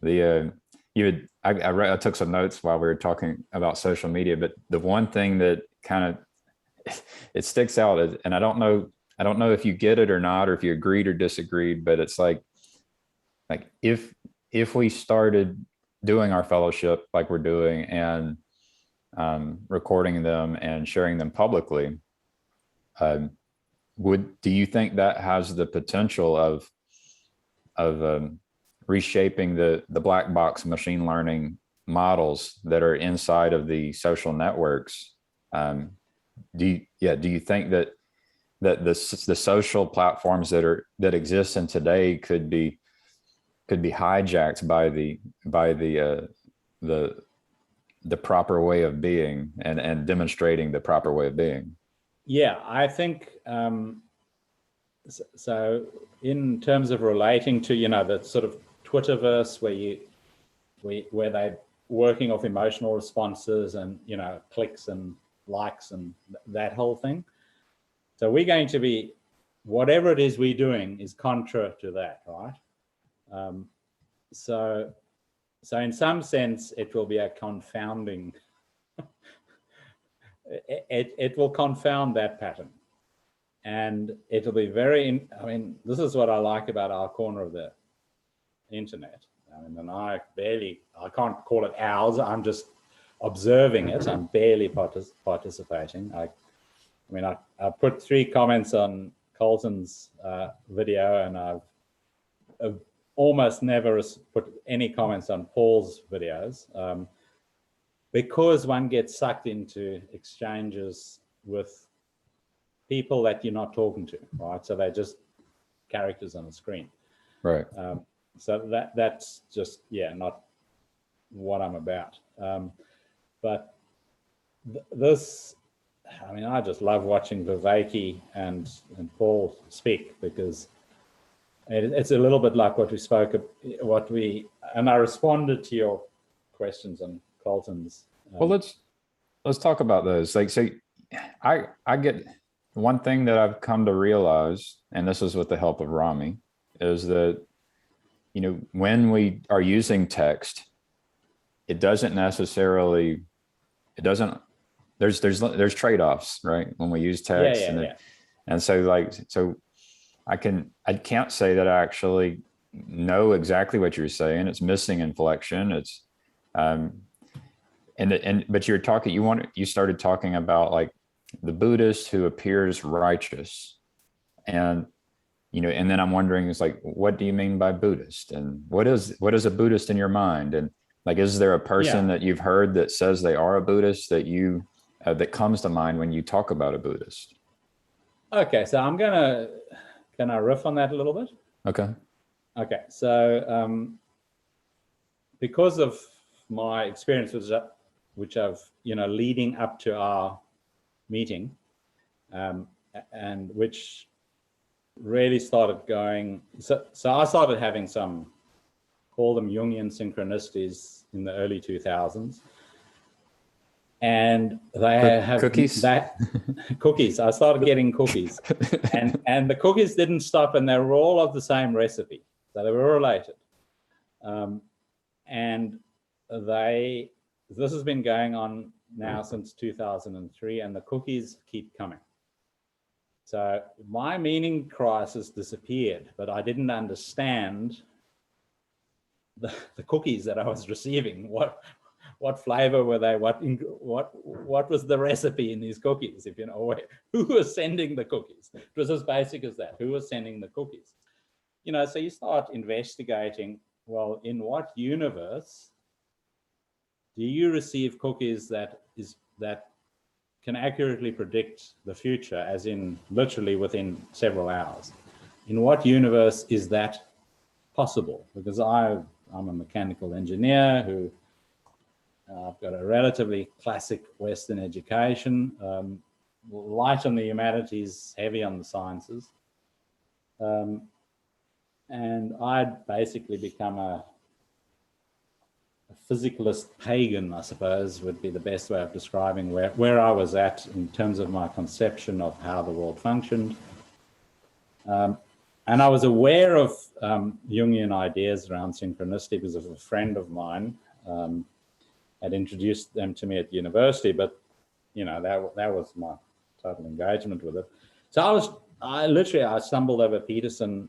The I took some notes while we were talking about social media, but the one thing that kind of it sticks out is, and I don't know if you get it or not, or if you agreed or disagreed, but it's like if we started doing our fellowship like we're doing and recording them and sharing them publicly, do you think that has the potential of reshaping the black box machine learning models that are inside of the social networks? Do you think that the social platforms that exist in today could be hijacked by the proper way of being and demonstrating the proper way of being? Yeah, I think so. In terms of relating to the sort of Twitterverse where they're working off emotional responses and clicks and likes and that whole thing. So we're going to be, whatever it is we're doing is contra to that, right? So in some sense, it will be a confounding. It will confound that pattern, and it'll be very. I mean, this is what I like about our corner of the internet. I mean, and I can't call it ours. I'm just observing it. I'm barely participating. I put 3 comments on Colton's video, and I've almost never put any comments on Paul's videos, because one gets sucked into exchanges with people that you're not talking to, right? So they're just characters on the screen. Right. So that's just, not what I'm about. But this, I mean, I just love watching Viveki and Paul speak, because it's a little bit like what we spoke of, and I responded to your questions on Colton's. Well, let's talk about those. Like, so I get one thing that I've come to realize, and this is with the help of Rami, is that, when we are using text, there's trade-offs, right? When we use text. And so I can't say that I actually know exactly what you're saying. It's missing inflection. It's, but you started talking about like the Buddhist who appears righteous, and and then I'm wondering, it's like, what do you mean by Buddhist, and what is a Buddhist in your mind? And like, is there a person that you've heard that says they are a Buddhist that comes to mind when you talk about a Buddhist? Okay, so can I riff on that a little bit? Okay, so because of my experience which I've leading up to our meeting, and which really started going, so I started having some, call them Jungian synchronicities in the early 2000s, and they have cookies. Cookies. I started getting cookies, and the cookies didn't stop, and they were all of the same recipe, so they were related, and this has been going on now since 2003, and the cookies keep coming. So my meaning crisis disappeared, but I didn't understand the cookies that I was receiving. What flavor were they? What was the recipe in these cookies? Who was sending the cookies? It was as basic as that. Who was sending the cookies? So you start investigating, well, in what universe do you receive cookies that can accurately predict the future, as in literally within several hours? In what universe is that possible? Because I'm a mechanical engineer who I've got a relatively classic Western education, light on the humanities, heavy on the sciences. And I'd basically become a physicalist pagan, I suppose, would be the best way of describing where I was at in terms of my conception of how the world functioned. And And I was aware of Jungian ideas around synchronicity because of a friend of mine had introduced them to me at university, but that was my total engagement with it. So I stumbled over Peterson,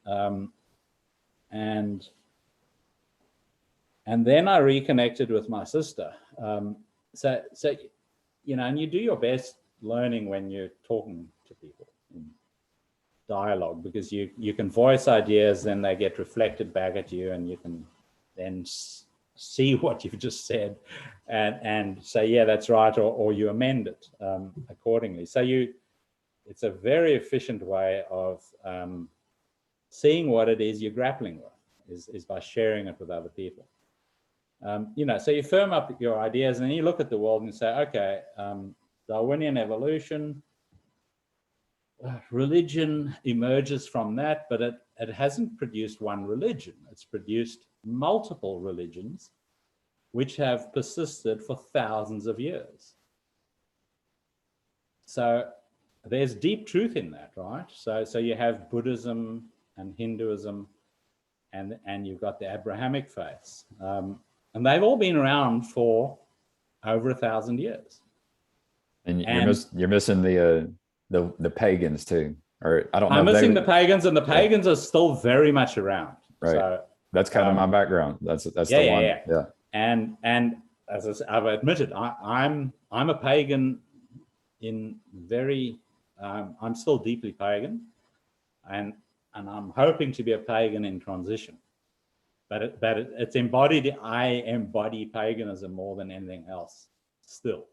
and then I reconnected with my sister. So and you do your best learning when you're talking to people in dialogue, because you can voice ideas, then they get reflected back at you, and you can then see what you've just said and say, yeah, that's right, or you amend it accordingly. So it's a very efficient way of seeing what it is you're grappling with, is by sharing it with other people. So you firm up your ideas, and then you look at the world and say, okay, Darwinian evolution, religion emerges from that, but it hasn't produced one religion. It's produced multiple religions, which have persisted for thousands of years. So there's deep truth in that, right? So you have Buddhism and Hinduism, and you've got the Abrahamic faiths, and they've all been around for over 1,000 years. And you're missing the pagans too, or I don't know. I'm missing the pagans, and the pagans are still very much around. Right. So that's kind of my background. That's the one. Yeah. And as I've admitted, I'm a pagan in very. I'm still deeply pagan, and I'm hoping to be a pagan in transition. But it's embodied. I embody paganism more than anything else still,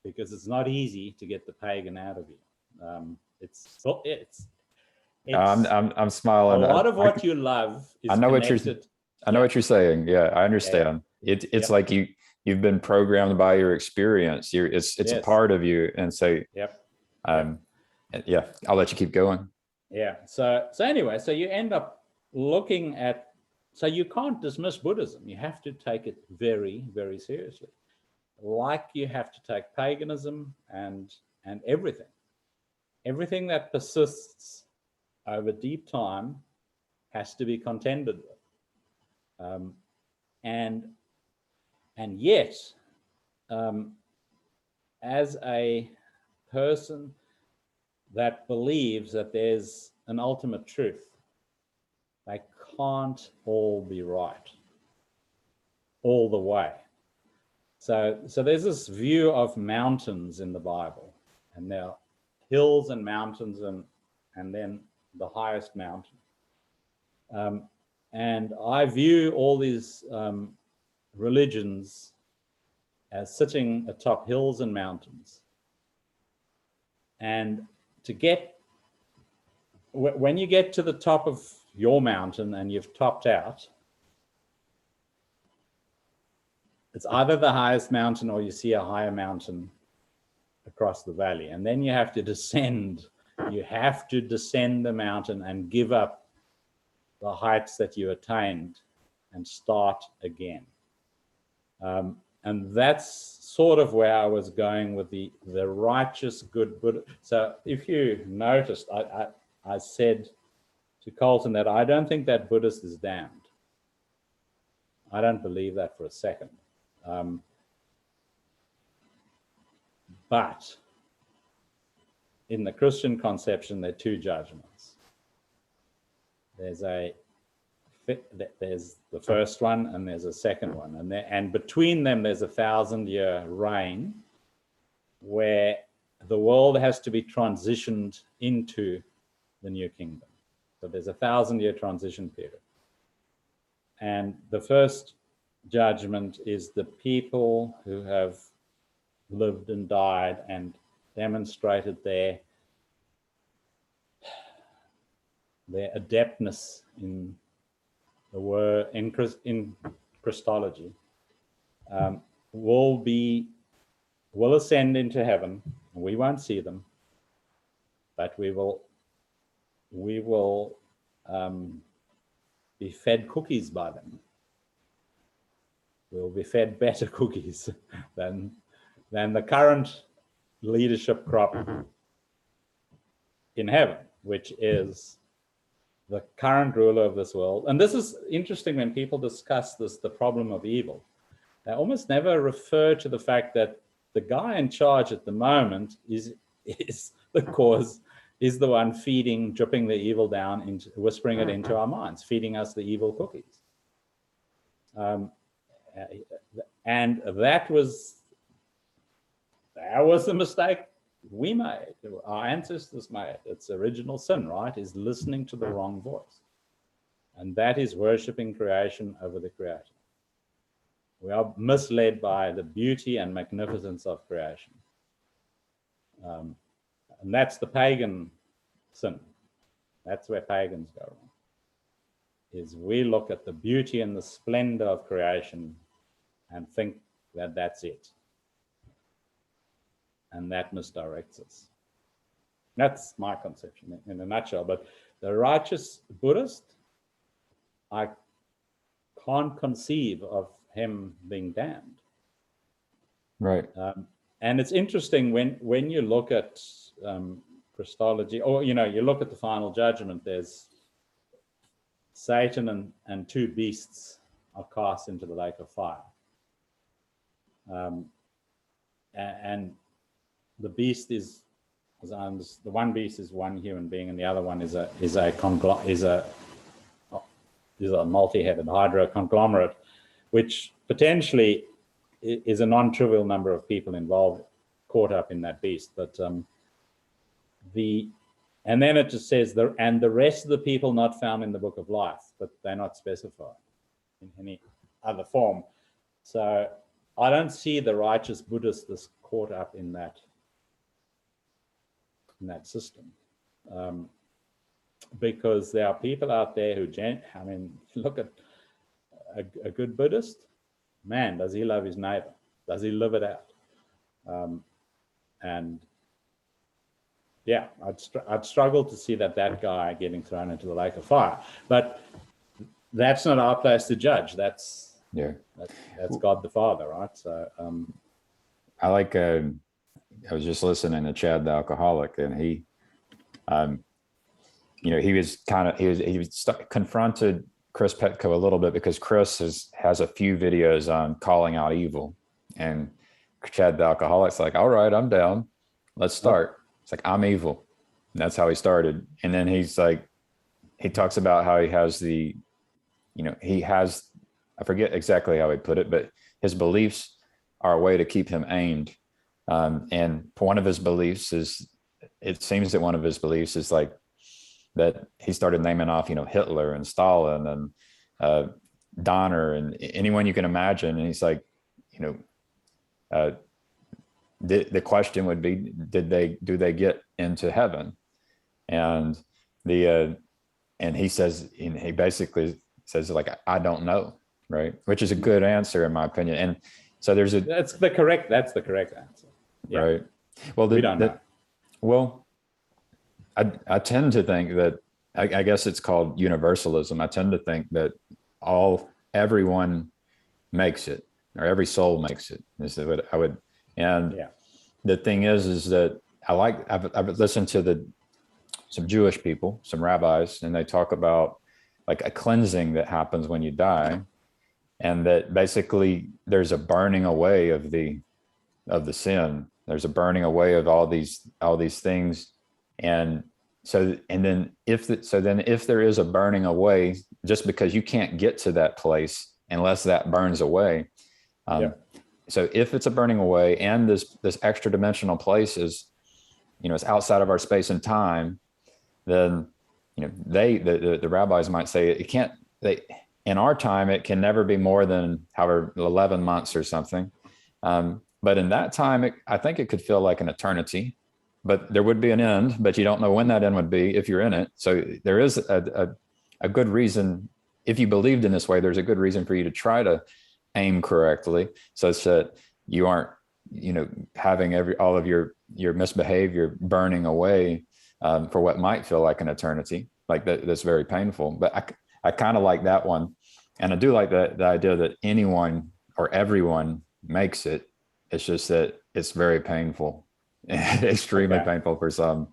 because it's not easy to get the pagan out of you. I'm smiling. A lot of what you love is I know connected. I know what you're saying. Yeah, I understand. Yeah. It's like you've been programmed by your experience. It's a part of you, and so yeah, I'll let you keep going. Yeah. So anyway, so you end up looking at. So you can't dismiss Buddhism. You have to take it very, very seriously, like you have to take paganism and everything. Everything that persists over deep time has to be contended with. And yet, as a person that believes that there's an ultimate truth, they can't all be right all the way. So there's this view of mountains in the Bible, and there are hills and mountains, and then the highest mountain. And I view all these religions as sitting atop hills and mountains. And when you get to the top of your mountain and you've topped out, it's either the highest mountain or you see a higher mountain across the valley. And then you have to descend. You have to descend the mountain and give up the heights that you attained and start again. And that's sort of where I was going with the righteous good Buddha. So if you noticed, I said to Colton that I don't think that Buddhist is damned. I don't believe that for a second. But in the Christian conception, there are two judgments. There's the first one, and there's a second one, and between them there's a 1,000-year reign where the world has to be transitioned into the new kingdom. So there's a 1,000-year transition period, and the first judgment is the people who have lived and died and demonstrated their adeptness in the word in Christology, will ascend into heaven. We won't see them, but we will be fed cookies by them. We'll be fed better cookies than the current leadership crop in heaven. which is the current ruler of this world. And this is interesting when people discuss this, the problem of evil. They almost never refer to the fact that the guy in charge at the moment is the cause, is the one feeding, dripping the evil down, into, whispering it into our minds, feeding us the evil cookies. And that was the mistake we made, our ancestors made. It's original sin, right? Is listening to the wrong voice. And that is worshiping creation over the creator. We are misled by the beauty and magnificence of creation. And that's the pagan sin. That's where pagans go wrong. Is we look at the beauty and the splendor of creation and think that that's it. And that misdirects us. That's my conception in a nutshell. But the righteous Buddhist, I can't conceive of him being damned. Right. And it's interesting when you look at Christology, or you look at the final judgment, there's Satan and two beasts are cast into the lake of fire. And the beast is the one beast is one human being, and the other one is a multi-headed hydra conglomerate, which potentially is a non-trivial number of people involved, caught up in that beast. But and then it just says and the rest of the people not found in the book of life, but they're not specified in any other form. So I don't see the righteous Buddhist that's caught up in that system, because there are people out there who, look at a good Buddhist, man, does he love his neighbor? Does he live it out? And yeah, I'd struggle to see that guy getting thrown into the lake of fire. But that's not our place to judge. That's God the Father, right? So I like. I was just listening to Chad the Alcoholic, and he confronted Chris Petco a little bit, because Chris has a few videos on calling out evil, and Chad the Alcoholic's like, all right, I'm down. Let's start. It's like, I'm evil. And that's how he started. And then he's like, he talks about how he has I forget exactly how he put it, but his beliefs are a way to keep him aimed. And one of his beliefs is like that he started naming off, Hitler and Stalin and Donner and anyone you can imagine. And he's like, the question would be, do they get into heaven? And he says, he basically says, like, I don't know, right? Which is a good answer in my opinion. And so that's the correct answer. Yeah. Right. Well, we don't know. Well, I tend to think that, I guess it's called universalism. I tend to think that everyone makes it, or every soul makes it. Is what I would. And the thing is that I've listened to some Jewish people, some rabbis, and they talk about like a cleansing that happens when you die, and that basically there's a burning away of the sin. There's a burning away of all these things, and then if there is a burning away, just because you can't get to that place unless that burns away. So if it's a burning away, and this extra dimensional place is, it's outside of our space and time, then the rabbis might say in our time it can never be more than 11 months or something. But in that time, I think it could feel like an eternity, but there would be an end, but you don't know when that end would be if you're in it. So there is a good reason, if you believed in this way, there's a good reason for you to try to aim correctly, such that you aren't, having all of your misbehavior burning away for what might feel like an eternity, like that's very painful. But I kind of like that one. And I do like the idea that anyone or everyone makes it. It's just that it's very painful, extremely painful for some.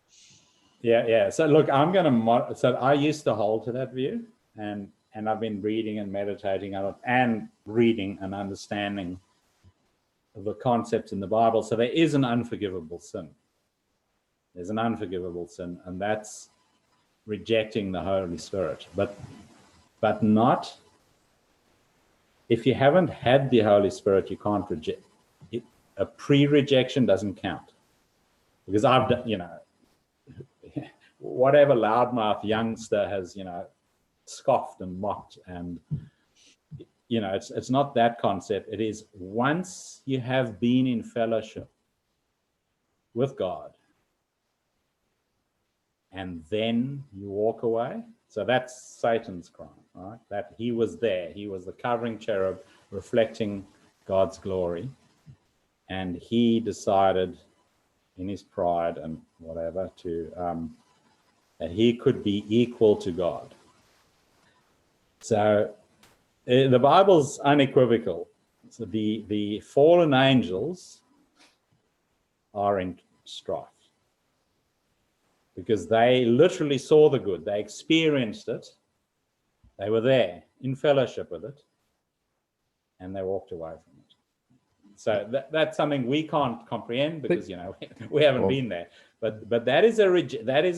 Yeah. So look, I'm going to, so I used to hold to that view, and I've been reading and meditating on it and reading and understanding the concepts in the Bible. So there is an unforgivable sin. There's an unforgivable sin, and that's rejecting the Holy Spirit. But not, if you haven't had the Holy Spirit, you can't reject it. A pre-rejection doesn't count, because I've done, whatever loudmouth youngster has, scoffed and mocked, and it's not that concept. It is, once you have been in fellowship with God and then you walk away. So that's Satan's crime, right? That he was there. He was the covering cherub reflecting God's glory. And he decided in his pride and whatever that he could be equal to God. So the Bible's unequivocal. So the fallen angels are in strife, because they literally saw the good. They experienced it. They were there in fellowship with it, and they walked away from it. So that's something we can't comprehend, because we haven't been there. But that is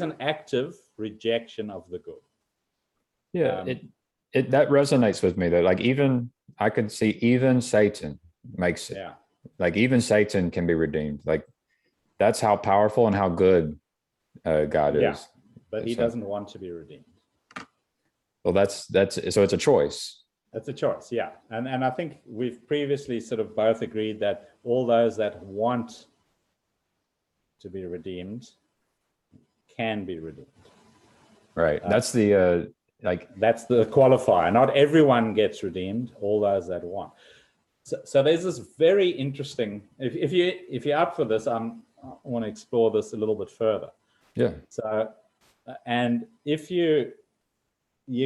an active rejection of the good. Yeah, that resonates with me though. Like, even I could see even Satan makes it. Yeah. Like, even Satan can be redeemed. Like, that's how powerful and how good God is. Yeah, but he doesn't want to be redeemed. Well, that's so it's a choice. That's a choice, yeah. And I think we've previously sort of both agreed that all those that want to be redeemed can be redeemed. Right. That's the that's the qualifier. Not everyone gets redeemed, all those that want. So there's this very interesting, if you're up for this, I want to explore this a little bit further. Yeah. So, and if you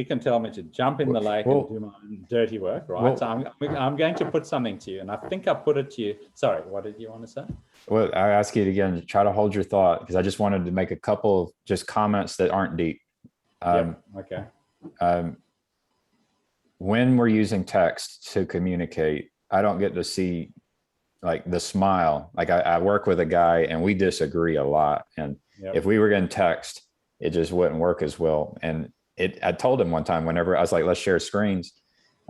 can tell me to jump in the lake and do my dirty work, right? Well, so I'm going to put something to you, and I think I put it to you. Sorry, what did you want to say? Well, I ask you again to try to hold your thought, because I just wanted to make a couple of just comments that aren't deep. Okay. When we're using text to communicate, I don't get to see like the smile. Like, I work with a guy and we disagree a lot. And if we were getting text, it just wouldn't work as well. And I told him one time, whenever I was like, let's share screens,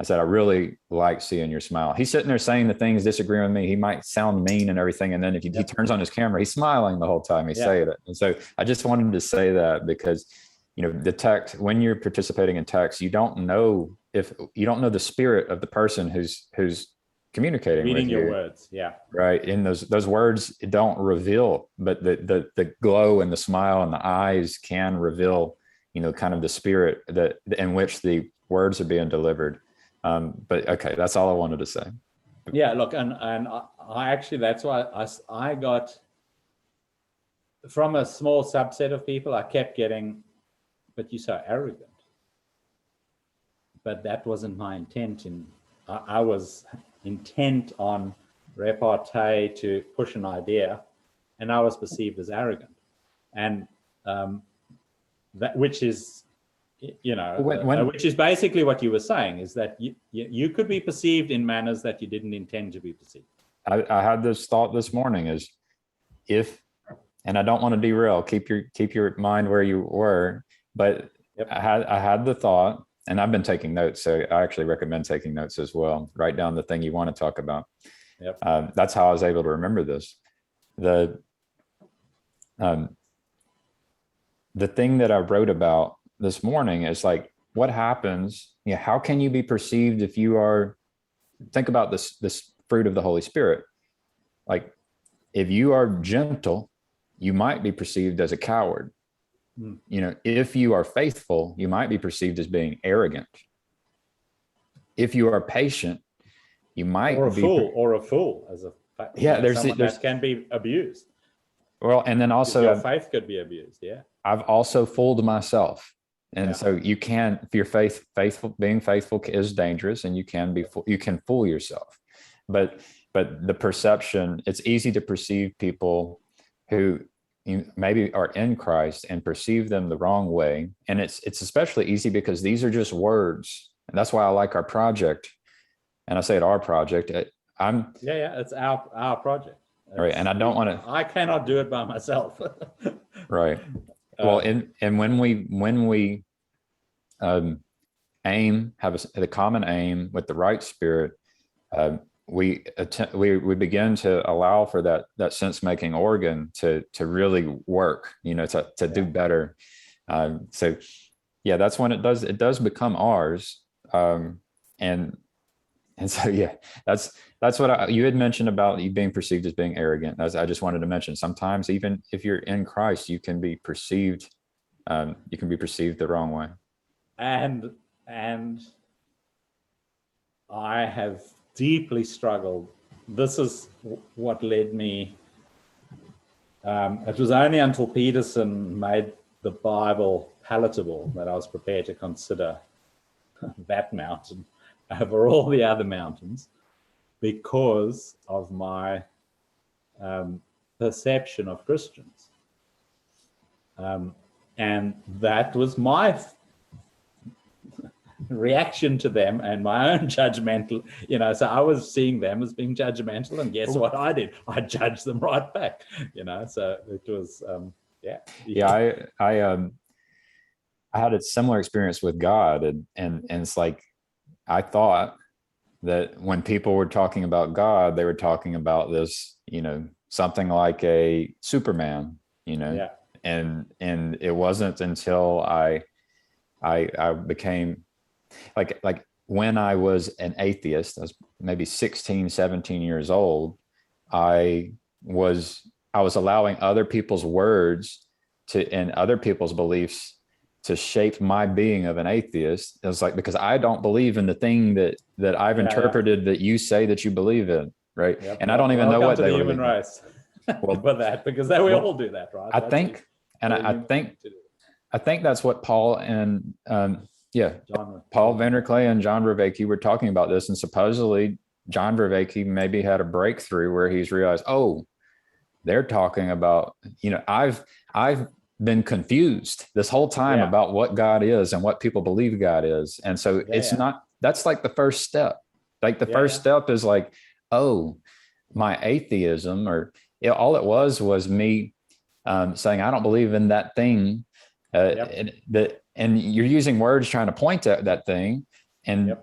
I said, I really like seeing your smile. He's sitting there saying the things, disagreeing with me. He might sound mean and everything. And then if he turns on his camera, he's smiling the whole time he's saying it. And so I just wanted to say that, because, the text, when you're participating in text, you don't know the spirit of the person who's communicating reading with you. Your words. Yeah. Right. And those words don't reveal, but the glow and the smile and the eyes can reveal, kind of the spirit in which the words are being delivered. But okay, that's all I wanted to say. Yeah, look, and I actually, that's why I got, from a small subset of people, I kept getting, but you're so arrogant. But that wasn't my intent. I was intent on repartee to push an idea, and I was perceived as arrogant. And that, which is, which is basically what you were saying, is that you could be perceived in manners that you didn't intend to be perceived. I had this thought this morning, is and I don't want to derail, keep your mind where you were, but I had the thought, and I've been taking notes, so I actually recommend taking notes as well. Write down the thing you want to talk about. That's how I was able to remember this. The thing that I wrote about this morning is like, what happens? How can you be perceived if you are? Think about this fruit of the Holy Spirit. Like, if you are gentle, you might be perceived as a coward. If you are faithful, you might be perceived as being arrogant. If you are patient, you might be a fool as a that can be abused. Well, and then also your faith could be abused. Yeah, I've also fooled myself, and so you can, if you're being faithful is dangerous, and you can fool yourself. But the perception, it's easy to perceive people who maybe are in Christ and perceive them the wrong way. And it's especially easy because these are just words. And that's why I like our project. And I say it, our project. It's our project. Right. And I don't want to. I cannot do it by myself. Right. Well, and when we aim, have the common aim with the right spirit, we begin to allow for that sense making organ to really work, to do better. So yeah, that's when it does become ours. And so, yeah, that's what you had mentioned about you being perceived as being arrogant. I just wanted to mention, sometimes even if you're in Christ, you can be perceived the wrong way. And I have deeply struggled. This is what led me. It was only until Peterson made the Bible palatable that I was prepared to consider that mountain over all the other mountains, because of my perception of Christians. And that was my reaction to them and my own judgmental, so I was seeing them as being judgmental, and guess what I did? I judged them right back, so it was, I had a similar experience with God, and it's like, I thought that when people were talking about God, they were talking about this, something like a Superman, and it wasn't until I became like when I was an atheist, I was maybe 16, 17 years old, I was allowing other people's words and other people's beliefs to shape my being of an atheist. It was like, because I don't believe in the thing that I've interpreted that you say that you believe in, right? Yep. And I don't even know what they were. Human race. Well, for that, because we all do that, right? I think that's what Paul and Paul Vanderklay and John Vervaeke were talking about this, and supposedly John Vervaeke maybe had a breakthrough where he's realized, oh, they're talking about, I've been confused this whole time about what God is and what people believe God is. And so that's like the first step. Like the first step is like, oh, my atheism, or all it was me saying, I don't believe in that thing. And you're using words trying to point at that thing, and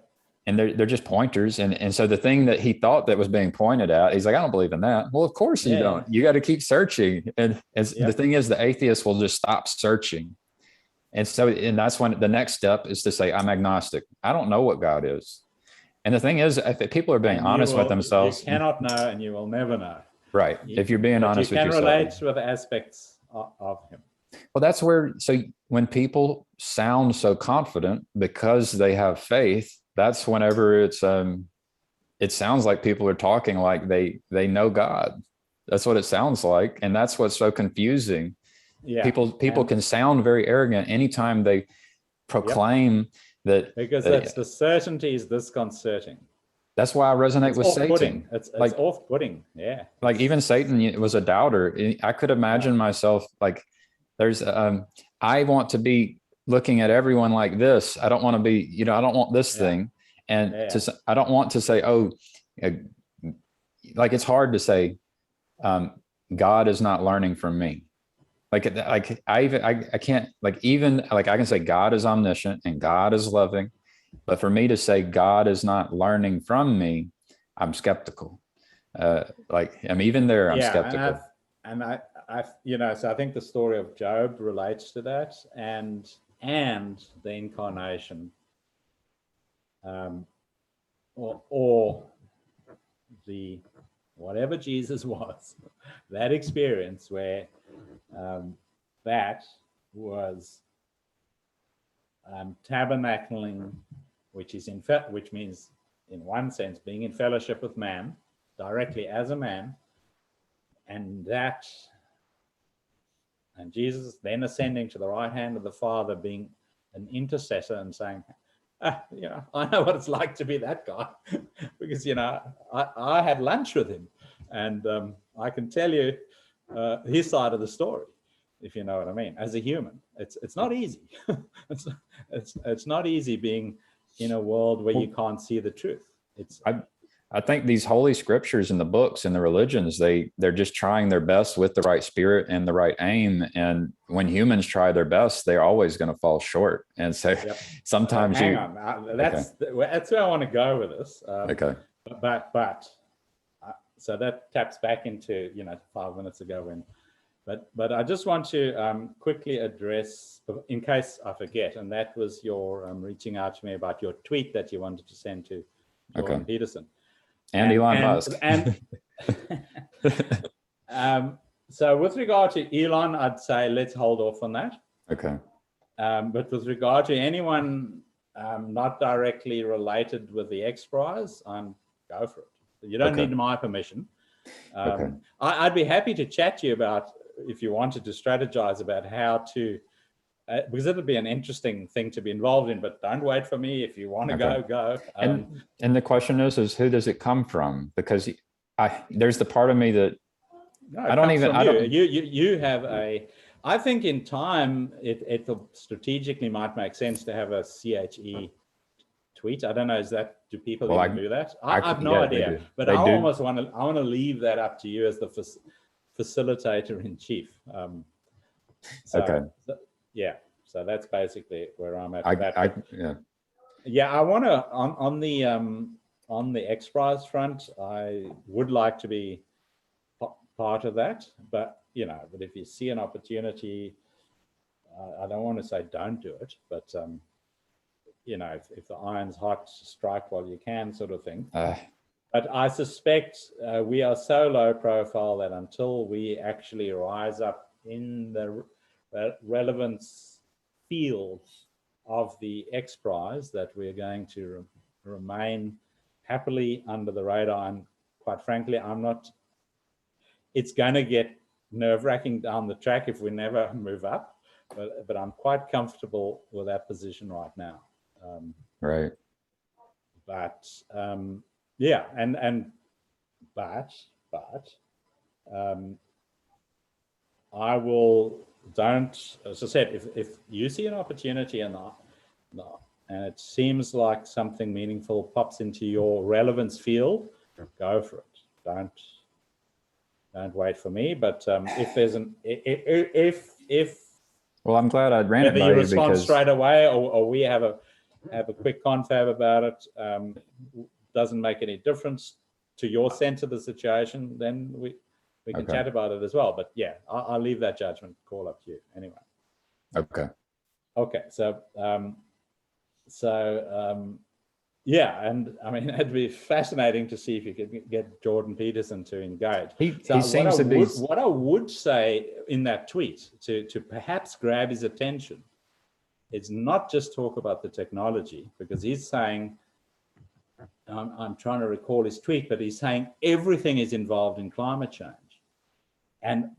they're just pointers. And so the thing that he thought that was being pointed at, he's like, I don't believe in that. Well, of course you don't. You got to keep searching. And the thing is, the atheist will just stop searching. And that's when the next step is to say, I'm agnostic. I don't know what God is. And the thing is, if people are being honest with themselves, you cannot know, and you will never know. Right. If you're being honest with yourself, you can relate with aspects of him. Well, that's where, so when people sound so confident because they have faith, that's whenever it sounds like people are talking like they know God. That's what it sounds like. And that's what's so confusing. Yeah. People can sound very arrogant anytime they proclaim that. Because the certainty is disconcerting. That's why I resonate with Satan. It's off-putting. Yeah. Like even Satan was a doubter. I could imagine myself like, I want to be looking at everyone like this. I don't want to be, I don't want this thing. And I don't want to say, like, it's hard to say, God is not learning from me. I can't, like, even like I can say God is omniscient and God is loving, but for me to say God is not learning from me, I'm skeptical. I'm even there, I'm skeptical. So I think the story of Job relates to that, and the incarnation, or the whatever Jesus was, that experience where that was tabernacling, which means in one sense being in fellowship with man directly as a man, and Jesus then ascending to the right hand of the Father, being an intercessor and saying, I know what it's like to be that guy, because I had lunch with him, and I can tell you his side of the story, if you know what I mean. As a human, it's not easy. it's not easy being in a world where you can't see the truth. I think these holy scriptures and the books and the religions, they're just trying their best with the right spirit and the right aim. And when humans try their best, they're always going to fall short. And so sometimes hang on, that's where I want to go with this. Okay. But so that taps back into 5 minutes ago but I just want to quickly address, in case I forget, and that was your reaching out to me about your tweet that you wanted to send to Jordan Peterson. And Elon Musk. So with regard to Elon, I'd say let's hold off on that. Okay. But with regard to anyone not directly related with the X Prize, go for it. You don't need my permission. I'd be happy to chat to you about, if you wanted to strategize about how to, because it'll be an interesting thing to be involved in, but don't wait for me. If you want to go. And the question is who does it come from? Because there's the part of me that you have I think in time, it strategically might make sense to have a CHE tweet. I don't know, do people even do that? I have no idea, but I almost want to leave that up to you as the facilitator in chief. So that's basically where I'm at. I want to on the X Prize front, I would like to be part of that, but if you see an opportunity, I don't want to say don't do it, but if the iron's hot, strike while you can, sort of thing. But I suspect we are so low profile that until we actually rise up in the relevance field of the X Prize, that we're going to remain happily under the radar. And quite frankly, it's going to get nerve-wracking down the track if we never move up, but I'm quite comfortable with that position right now. Right. But I will, as I said, if you see an opportunity and it seems like something meaningful pops into your relevance field, go for it. Don't wait for me. But if there's well, I'm glad I ran it by you you respond because straight away, or we have a quick confab about it, doesn't make any difference to your sense of the situation, then we can chat about it as well. But yeah, I'll leave that judgment call up to you anyway. Okay. So and I mean, it'd be fascinating to see if you could get Jordan Peterson to engage. He seems to be. What I would say in that tweet to perhaps grab his attention, it's not just talk about the technology, because he's saying, I'm trying to recall his tweet, but he's saying everything is involved in climate change, and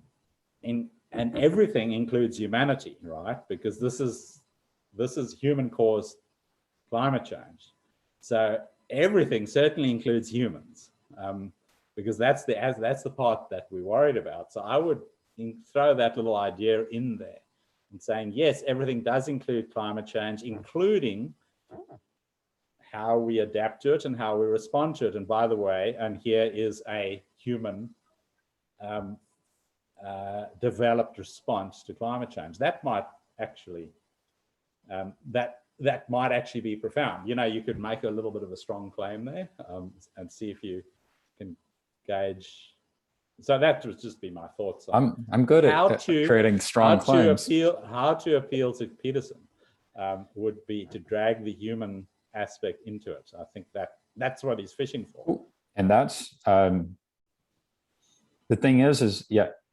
everything includes humanity, right? Because this is human-caused climate change. So everything certainly includes humans, because that's the part that we're worried about. So I would throw that little idea in there and saying, yes, everything does include climate change, including how we adapt to it and how we respond to it. And by the way, and here is a human developed response to climate change. That might actually that might actually be profound. You could make a little bit of a strong claim there, and see if you can gauge. So that would just be my thoughts on I'm good at creating strong claims. How to appeal to Peterson would be to drag the human aspect into it. I think that's what he's fishing for. And that's the thing is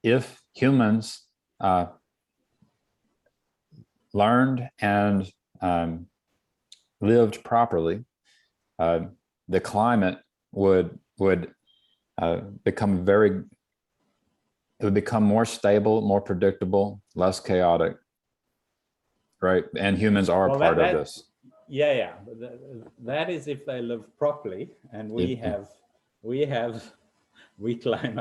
if humans learned and lived properly, the climate would become more stable, more predictable, less chaotic, right? And humans are part of this. Yeah. That is if they live properly, and we have we claim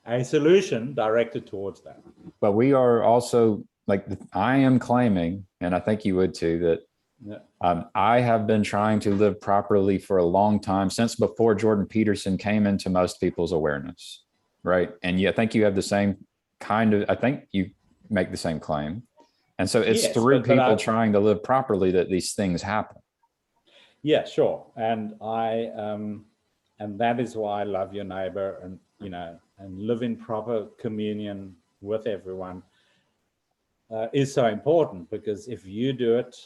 a solution directed towards that. But we are also, like, I am claiming, and I think you would too, that I have been trying to live properly for a long time, since before Jordan Peterson came into most people's awareness, right? And I think you have the same kind of, I think you make the same claim. And so it's through people trying to live properly that these things happen. Yeah, sure. And and that is why I love your neighbor, and, and live in proper communion with everyone is so important, because if you do it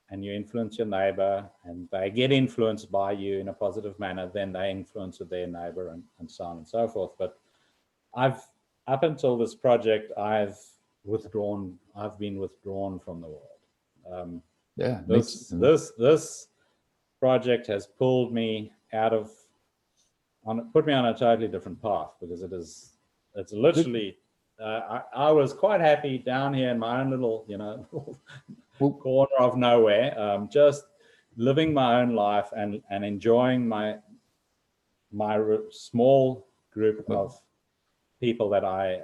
and you influence your neighbor and they get influenced by you in a positive manner, then they influence their neighbor, and so on and so forth. But up until this project, I've been withdrawn from the world. This project has pulled me put me on a totally different path, because it's literally, I was quite happy down here in my own little, corner of nowhere, just living my own life and enjoying my small group of people that I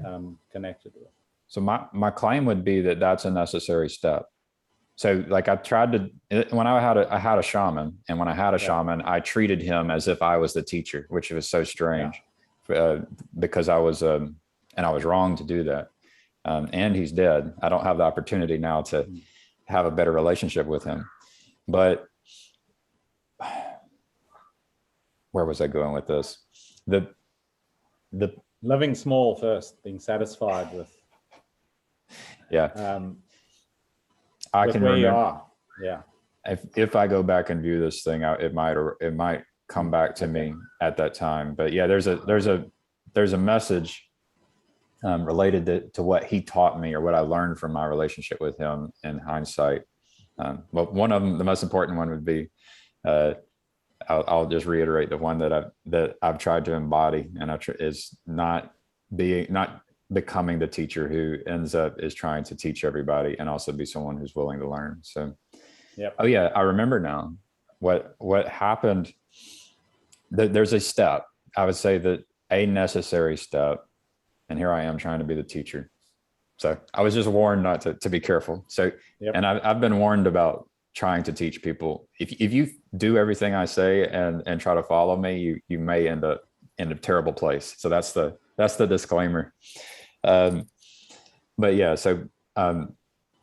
connected with. So my claim would be that that's a necessary step. So, like, I tried to, when I had a shaman, and when I had a shaman, I treated him as if I was the teacher, which was so strange, because I was wrong to do that. And he's dead. I don't have the opportunity now to have a better relationship with him. But where was I going with this? The Living small first, being satisfied with. Yeah. I can remember. You are. Yeah. If I go back and view this thing out, it might come back to me at that time. But yeah, there's a message related to what he taught me, or what I learned from my relationship with him in hindsight. But one of them, the most important one, would be, I'll just reiterate the one that I've tried to embody, and is not becoming the teacher who ends up is trying to teach everybody, and also be someone who's willing to learn. So, oh yeah, I remember now what happened. There's a step, I would say, that a necessary step, and here I am trying to be the teacher. So I was just warned not to be careful. So, and I've been warned about trying to teach people. If you do everything I say and try to follow me, you may end up in a terrible place. So that's the disclaimer. But yeah, so, and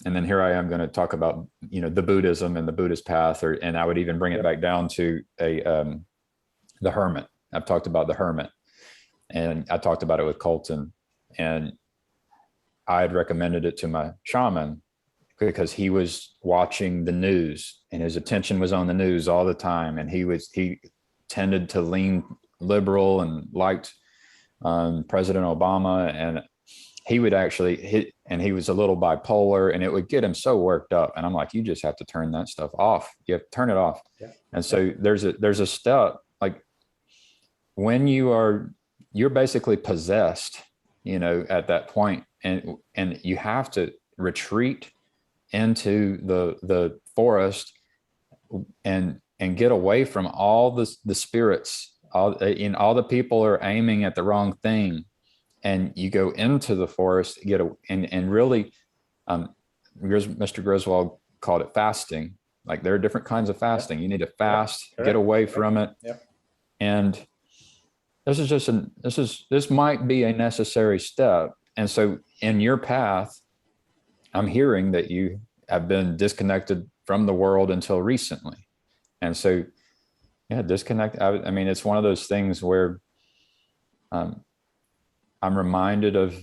then here I am going to talk about, the Buddhism and the Buddhist path, and I would even bring it back down to the hermit. I've talked about the hermit, and I talked about it with Colton, and I had recommended it to my shaman because he was watching the news, and his attention was on the news all the time. And he tended to lean liberal and liked President Obama, and he would actually he was a little bipolar, and it would get him so worked up. And I'm like, you just have to turn that stuff off. You have to turn it off. Yeah. And so there's a step, like, when you're basically possessed, at that point, and you have to retreat into the forest and get away from all the spirits. All the people are aiming at the wrong thing, and you go into the forest, and really, Mr. Griswold called it fasting. Like, there are different kinds of fasting. You need to fast, get away from it. And this might be a necessary step. And so in your path, I'm hearing that you have been disconnected from the world until recently. And so, disconnect. I mean, it's one of those things where I'm reminded of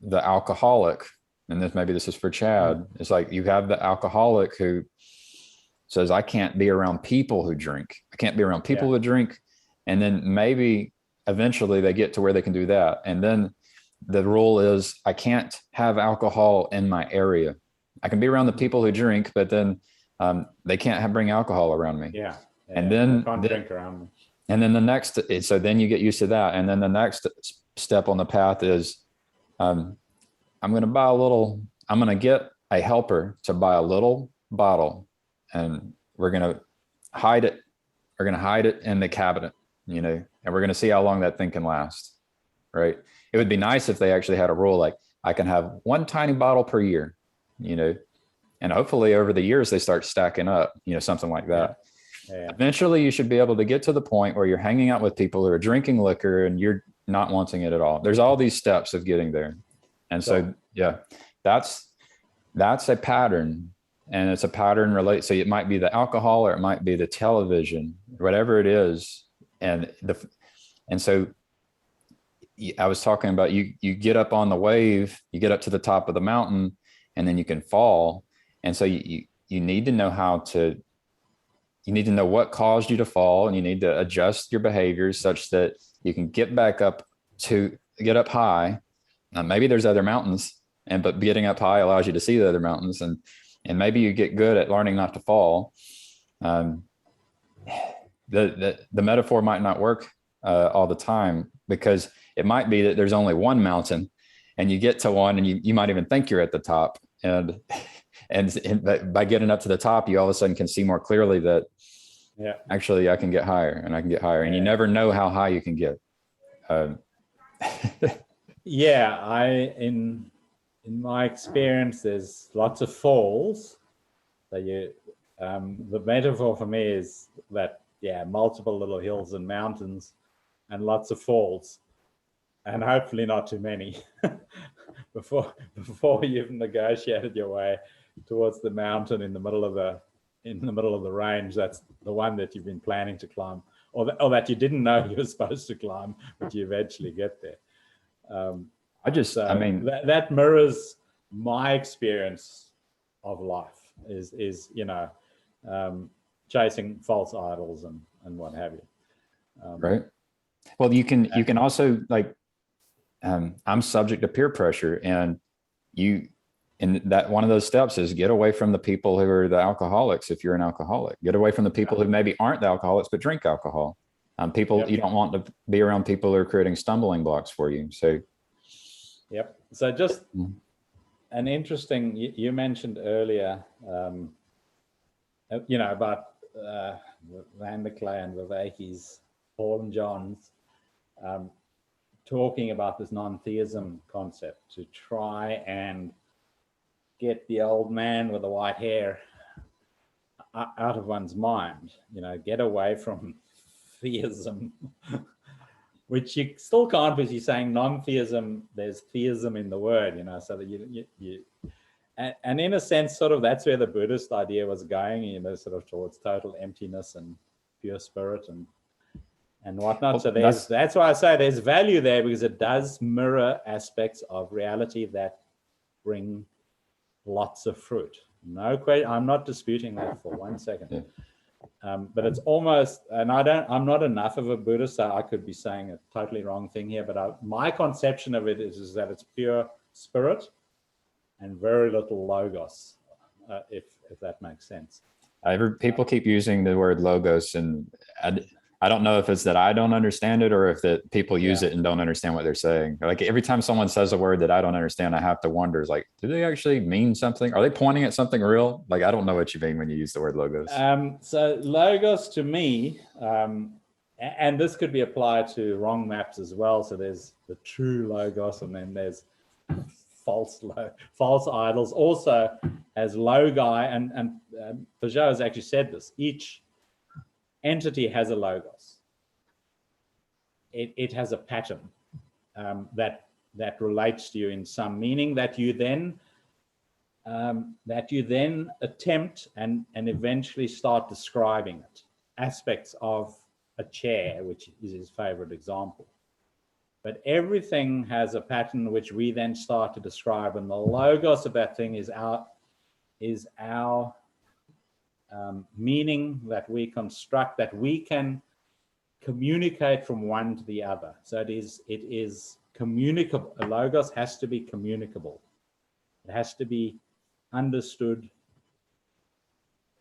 the alcoholic, and maybe this is for Chad. It's like, you have the alcoholic who says, I can't be around people who drink. I can't be around people who drink. And then maybe eventually they get to where they can do that. And then the rule is, I can't have alcohol in my area. I can be around the people who drink, but then they can't bring alcohol around me. And then can't drink around me. And then so then you get used to that. And then the next step on the path is, I'm going to get a helper to buy a little bottle, and we're going to hide it. We're going to hide it in the cabinet. you know, and we're going to see how long that thing can last, right? It would be nice if they actually had a rule like I can have one tiny bottle per year, you know, and hopefully over the years they start stacking up, you know, something like that. Yeah. Eventually you should be able to get to the point where you're hanging out with people who are drinking liquor and you're not wanting it at all. There's all these steps of getting there. And so, yeah, that's a pattern, and it's a pattern related. So it might be the alcohol, or it might be the television, whatever it is. And so I was talking about, you get up on the wave, you get up to the top of the mountain, and then you can fall. And so you need to know you need to know what caused you to fall, and you need to adjust your behaviors such that you can get back up get up high. Maybe there's other mountains, but getting up high allows you to see the other mountains, and maybe you get good at learning not to fall. The metaphor might not work all the time, because it might be that there's only one mountain, and you get to one, and you might even think you're at the top, and by getting up to the top, you all of a sudden can see more clearly that actually I can get higher, and I can get higher, and you never know how high you can get. In my experience, there's lots of falls. So the metaphor for me is that multiple little hills and mountains, and lots of falls, and hopefully not too many before you've negotiated your way towards the mountain in the middle of the range. That's the one that you've been planning to climb, or that you didn't know you were supposed to climb, but you eventually get there. That mirrors my experience of life is chasing false idols and what have you. Right. Well, you can also, like, I'm subject to peer pressure, and that one of those steps is get away from the people who are the alcoholics. If you're an alcoholic, get away from the people who maybe aren't the alcoholics but drink alcohol. You don't want to be around people who are creating stumbling blocks for you. So so just an interesting, you mentioned earlier about Vanderklay and Viveki's Paul and John's talking about this non-theism concept to try and get the old man with the white hair out of one's mind, get away from theism, which you still can't, because you're saying non-theism, there's theism in the word, so that you and in a sense, sort of that's where the Buddhist idea was going, sort of towards total emptiness and pure spirit and whatnot. So that's why I say there's value there, because it does mirror aspects of reality that bring lots of fruit. No question. I'm not disputing that for 1 second. Yeah. But it's almost, and I'm not enough of a Buddhist, so I could be saying a totally wrong thing here, but my conception of it is that it's pure spirit and very little logos, if that makes sense. People keep using the word logos, and I don't know if it's that I don't understand it, or if that people use it and don't understand what they're saying. Like, every time someone says a word that I don't understand, I have to wonder, like, do they actually mean something? Are they pointing at something real? Like, I don't know what you mean when you use the word logos. So logos to me, and this could be applied to wrong maps as well. So there's the true logos, and then there's false idols also as logi. And Peugeot has actually said this. Each entity has a logos. It has a pattern that relates to you in some meaning, that you then attempt and eventually start describing it. Aspects of a chair, which is his favorite example. But everything has a pattern which we then start to describe, and the logos of that thing is our meaning that we construct, that we can communicate from one to the other. So it is communicable. A logos has to be communicable. It has to be understood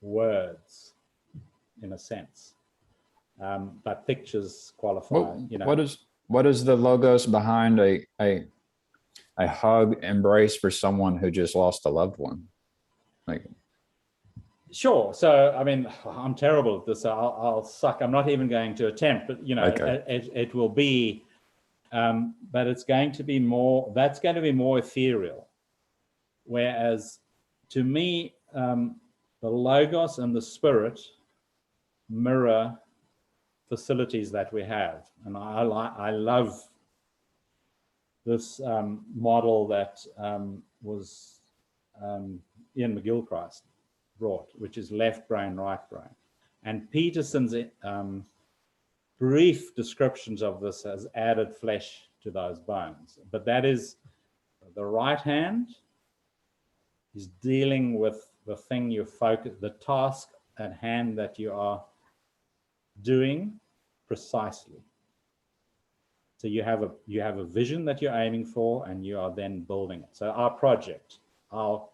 words, in a sense. But pictures qualify. What is the logos behind a hug, embrace for someone who just lost a loved one? Like, Sure. So, I mean, I'm terrible at this. So I'll suck. I'm not even going to attempt, but, you know, Okay. it will be, but it's going to be more, that's going to be more ethereal. Whereas to me, the logos and the spirit mirror facilities that we have. And I love this model that was Ian McGilchrist brought, which is left brain, right brain. And Peterson's brief descriptions of this has added flesh to those bones. But that is the right hand is dealing with the thing you focus, the task at hand that you are doing precisely. So you have a vision that you're aiming for, and you are then building it. So our project, the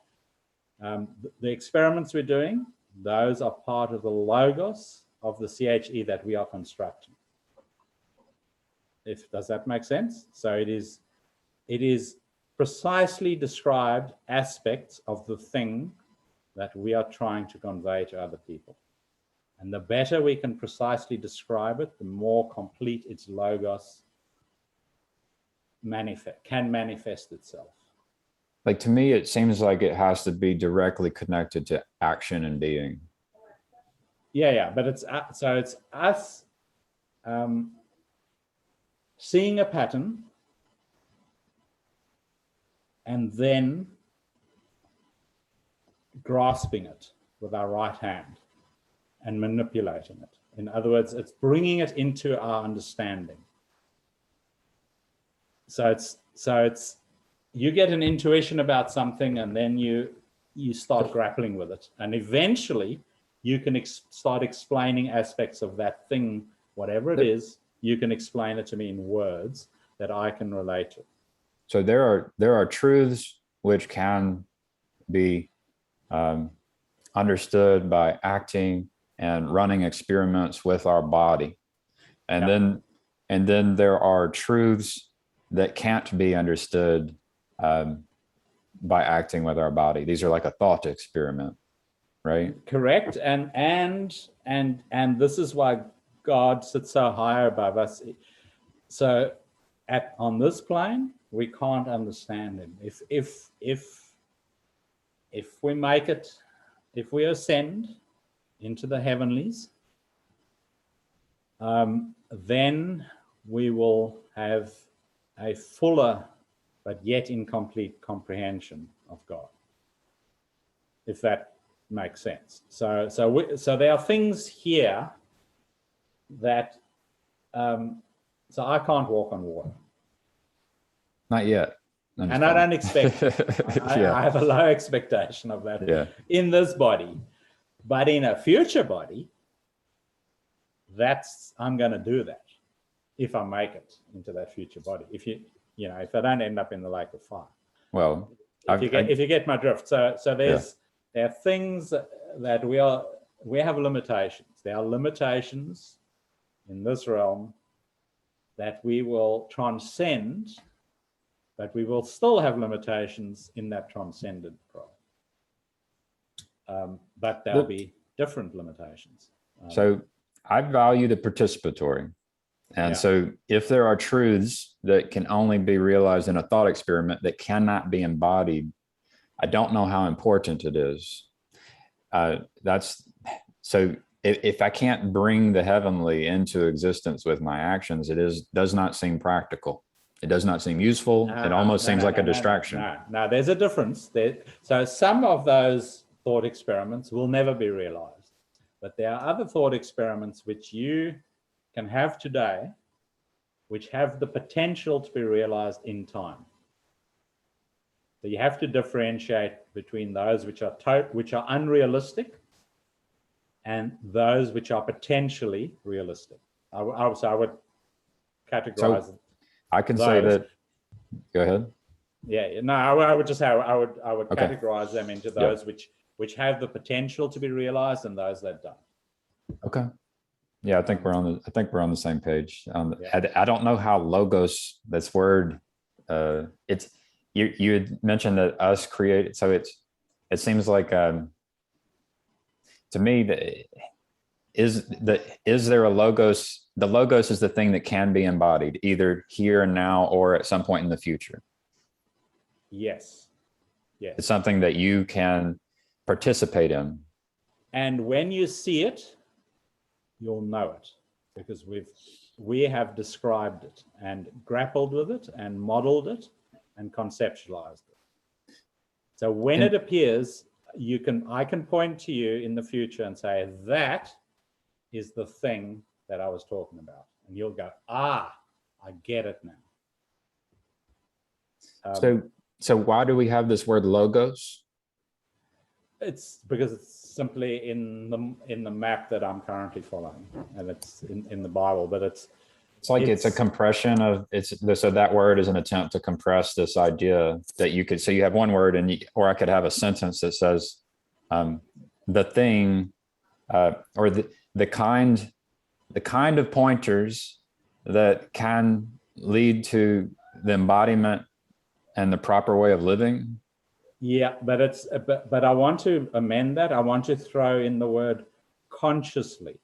experiments we're doing, those are part of the logos of the CHE that we are constructing. Does that make sense? So it is precisely described aspects of the thing that we are trying to convey to other people. And the better we can precisely describe it, the more complete its logos can manifest itself. Like, to me, it seems like it has to be directly connected to action and being. Yeah, but it's us seeing a pattern and then grasping it with our right hand and manipulating it. In other words, it's bringing it into our understanding. So it's you get an intuition about something, and then you start grappling with it, and eventually you can start explaining aspects of that thing, whatever it is. You can explain it to me in words that I can relate to. So there are truths which can be understood by acting and running experiments with our body, and then there are truths that can't be understood by acting with our body. These are like a thought experiment, right? Correct. And this is why God sits so high above us. So on this plane, we can't understand him. If we make it, if we ascend into the heavenlies, then we will have a fuller but yet incomplete comprehension of God, if that makes sense. So there are things here that so I can't walk on water. Not yet. And I don't expect I have a low expectation of that in this body. But in a future body, I'm going to do that if I make it into that future body. If I don't end up in the lake of fire. Well, if you get my drift. So there are things that we have limitations. There are limitations in this realm that we will transcend, but we will still have limitations in that transcendent realm. But there'll be different limitations. So I value the participatory. And so if there are truths that can only be realized in a thought experiment that cannot be embodied, I don't know how important it is. So if I can't bring the heavenly into existence with my actions, does not seem practical. It does not seem useful. It almost seems like a distraction. No, there's a difference. So some of those thought experiments will never be realized, but there are other thought experiments which you can have today, which have the potential to be realized in time. So you have to differentiate between those which are unrealistic and those which are potentially realistic. I would categorize it. I can say that. Go ahead. Yeah, no, I would just say I would categorize them into those which have the potential to be realized and those that don't. Okay. Yeah, I think we're on the same page. I don't know how logos, this word, it's you had mentioned that us create. So it seems like to me, is there a logos? The logos is the thing that can be embodied either here and now or at some point in the future. Yes. Yes. It's something that you can participate in. And when you see it, you'll know it, because we have described it and grappled with it and modeled it and conceptualized it. So when it appears, I can point to you in the future and say, that is the thing that I was talking about. And you'll go, I get it now. So why do we have this word logos? It's because it's simply in the map that I'm currently following, and it's in the Bible, but it's a compression of so that word is an attempt to compress this idea that you could, so you have one word or I could have a sentence that says the thing or the kind of pointers that can lead to the embodiment and the proper way of living. Yeah, but I want to amend that. I want to throw in the word consciously.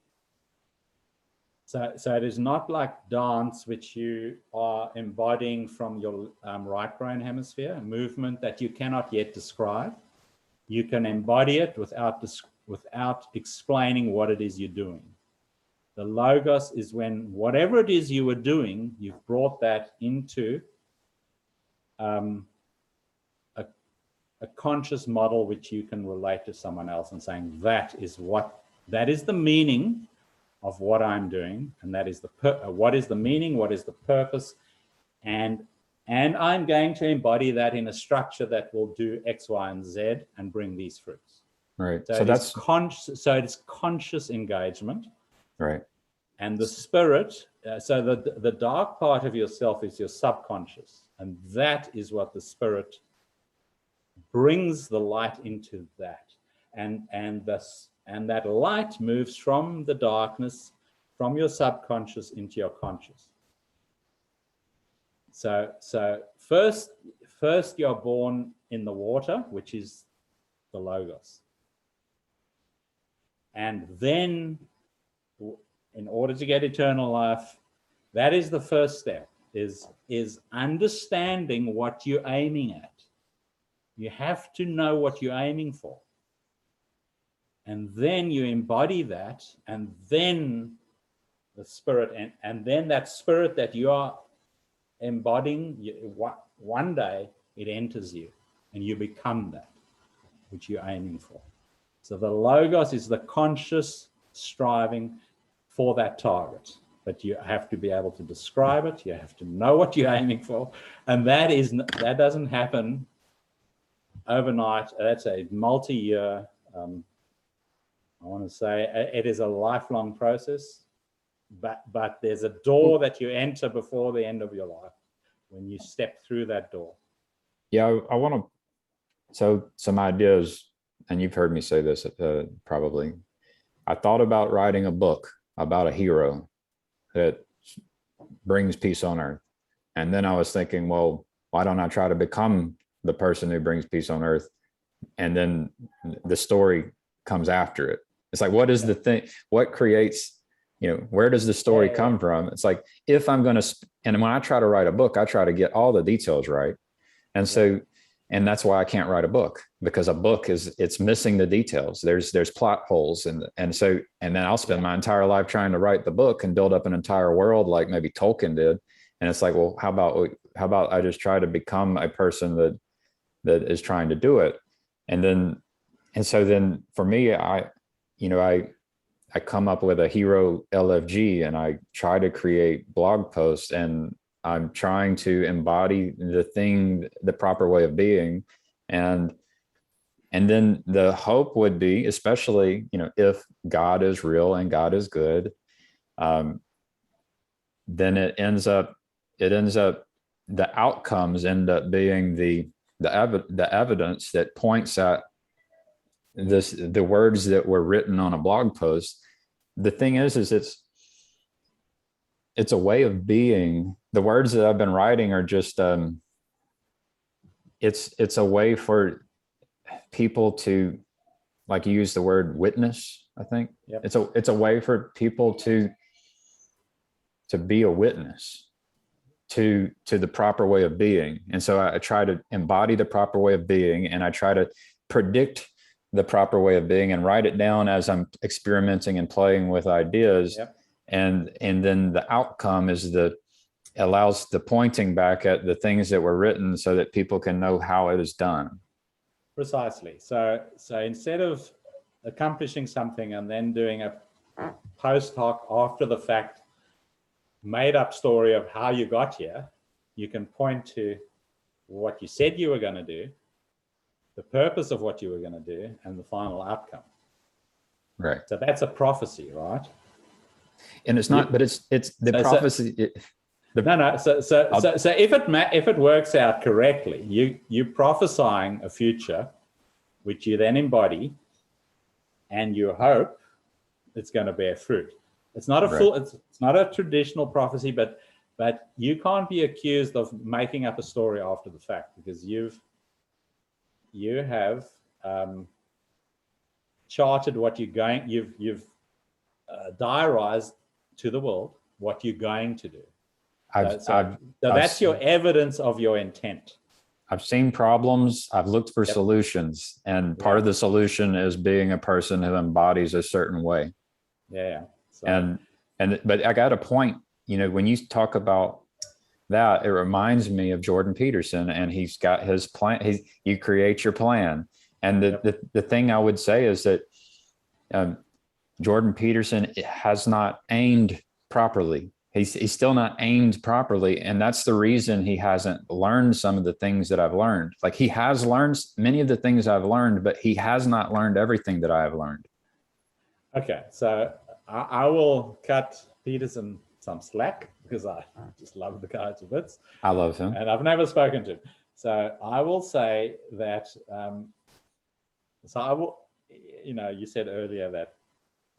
So it is not like dance, which you are embodying from your right brain hemisphere, a movement that you cannot yet describe. You can embody it without explaining what it is you're doing. The logos is when whatever it is you were doing, you've brought that into a conscious model which you can relate to someone else and saying, that is the meaning of what I'm doing, and that is what is the meaning, what is the purpose, and I'm going to embody that in a structure that will do X, Y, and Z and bring these fruits. Right. So that's conscious. So it's conscious engagement. Right. And the spirit. So the dark part of yourself is your subconscious, and that is what the spirit brings the light into that, and that light moves from the darkness, from your subconscious into your conscious. So first you're born in the water, which is the logos, and then in order to get eternal life, that is the first step, is understanding what you're aiming at. You have to know what you're aiming for. And then you embody that, and then the spirit, and then that spirit that you are embodying, one day it enters you and you become that which you're aiming for. So the logos is the conscious striving for that target. But you have to be able to describe it. You have to know what you're aiming for. And that doesn't happen overnight. That's a multi-year, I want to say it is a lifelong process, but there's a door that you enter before the end of your life when you step through that door. Yeah, I want to, so some ideas, and you've heard me say this probably. I thought about writing a book about a hero that brings peace on earth. And then I was thinking, well, why don't I try to become the person who brings peace on earth? And then the story comes after it. It's like, what is the thing? What creates, where does the story come from? It's like, if I'm going to, and when I try to write a book, I try to get all the details right. And so, and that's why I can't write a book, because a book it's missing the details. There's plot holes. And then I'll spend my entire life trying to write the book and build up an entire world like maybe Tolkien did. And it's like, well, how about I just try to become a person that is trying to do it. And so then for me, I come up with a hero LFG, and I try to create blog posts, and I'm trying to embody the proper way of being. And then the hope would be, especially, if God is real and God is good, then it ends up, the outcomes end up being the evidence that points at the words that were written on a blog post. The thing is it's a way of being. The words that I've been writing are just, it's a way for people to like you use the word witness, I think. Yep. It's a way for people to be a witness to the proper way of being. And so I try to embody the proper way of being, and I try to predict the proper way of being and write it down as I'm experimenting and playing with ideas. Yep. And then the outcome is allows the pointing back at the things that were written so that people can know how it is done. Precisely. So instead of accomplishing something and then doing a post hoc, after the fact, made up story of how you got here, you can point to what you said you were going to do, the purpose of what you were going to do, and the final outcome. Right. So that's a prophecy, right? And it's not, but it's the prophecy. So if it works out correctly, you're prophesying a future, which you then embody, and you hope it's going to bear fruit. It's not a full. It's not a traditional prophecy, but you can't be accused of making up a story after the fact, because you have charted what you're going. You've diarized to the world what you're going to do. So that's your evidence of your intent. I've seen problems. I've looked for solutions, and part of the solution is being a person who embodies a certain way. Yeah. So. But I got a point, when you talk about that, it reminds me of Jordan Peterson, and he's got his plan. You create your plan. And the thing I would say is that Jordan Peterson has not aimed properly. He's still not aimed properly. And that's the reason he hasn't learned some of the things that I've learned. Like, he has learned many of the things I've learned, but he has not learned everything that I have learned. Okay. So I will cut Peterson some slack, because I just love the guy to bits. I love him. And I've never spoken to him. So I will say that, you said earlier that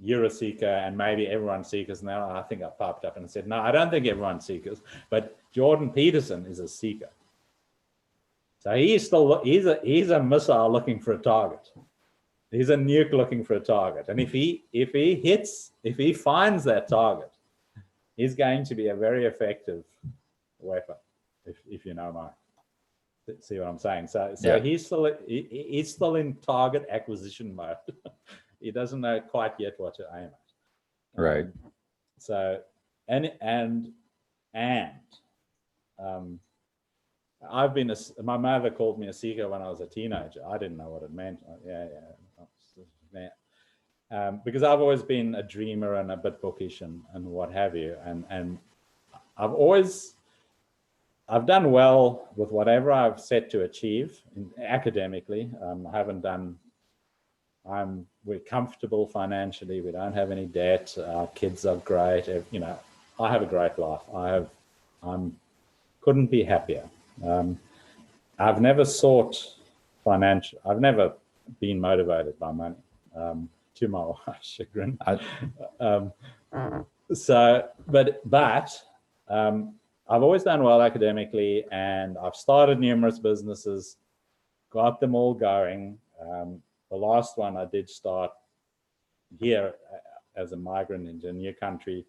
you're a seeker and maybe everyone's seekers now. I think I popped up and said, no, I don't think everyone's seekers, but Jordan Peterson is a seeker. So he's a missile looking for a target. He's a nuke looking for a target. And if he finds that target, he's going to be a very effective weapon, if you know see what I'm saying. So he's still in target acquisition mode. He doesn't know quite yet what to aim at. Right. I've been my mother called me a seeker when I was a teenager. I didn't know what it meant. Because I've always been a dreamer and a bit bookish and what have you. And I've done well with whatever I've set to achieve academically. We're comfortable financially. We don't have any debt. Our kids are great. I have a great life. Couldn't be happier. I've never sought financial. I've never been motivated by money. To my wife's chagrin. I've always done well academically, and I've started numerous businesses, got them all going. The last one I did start here as a migrant into a new country,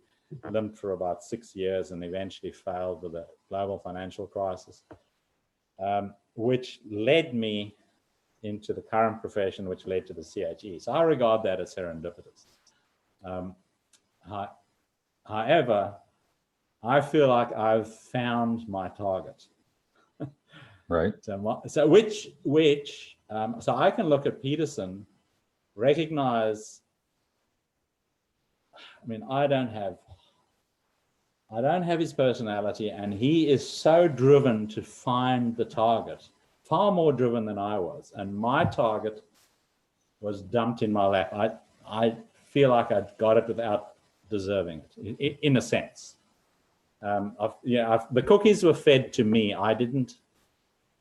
lived for about 6 years and eventually failed with a global financial crisis, which led me into the current profession, which led to the CHE. So I regard that as serendipitous. However, I feel like I've found my target. Right. So I can look at Peterson, recognize, I don't have his personality, and he is so driven to find the target, far more driven than I was. And my target was dumped in my lap. I feel like I got it without deserving it, in a sense. The cookies were fed to me. I didn't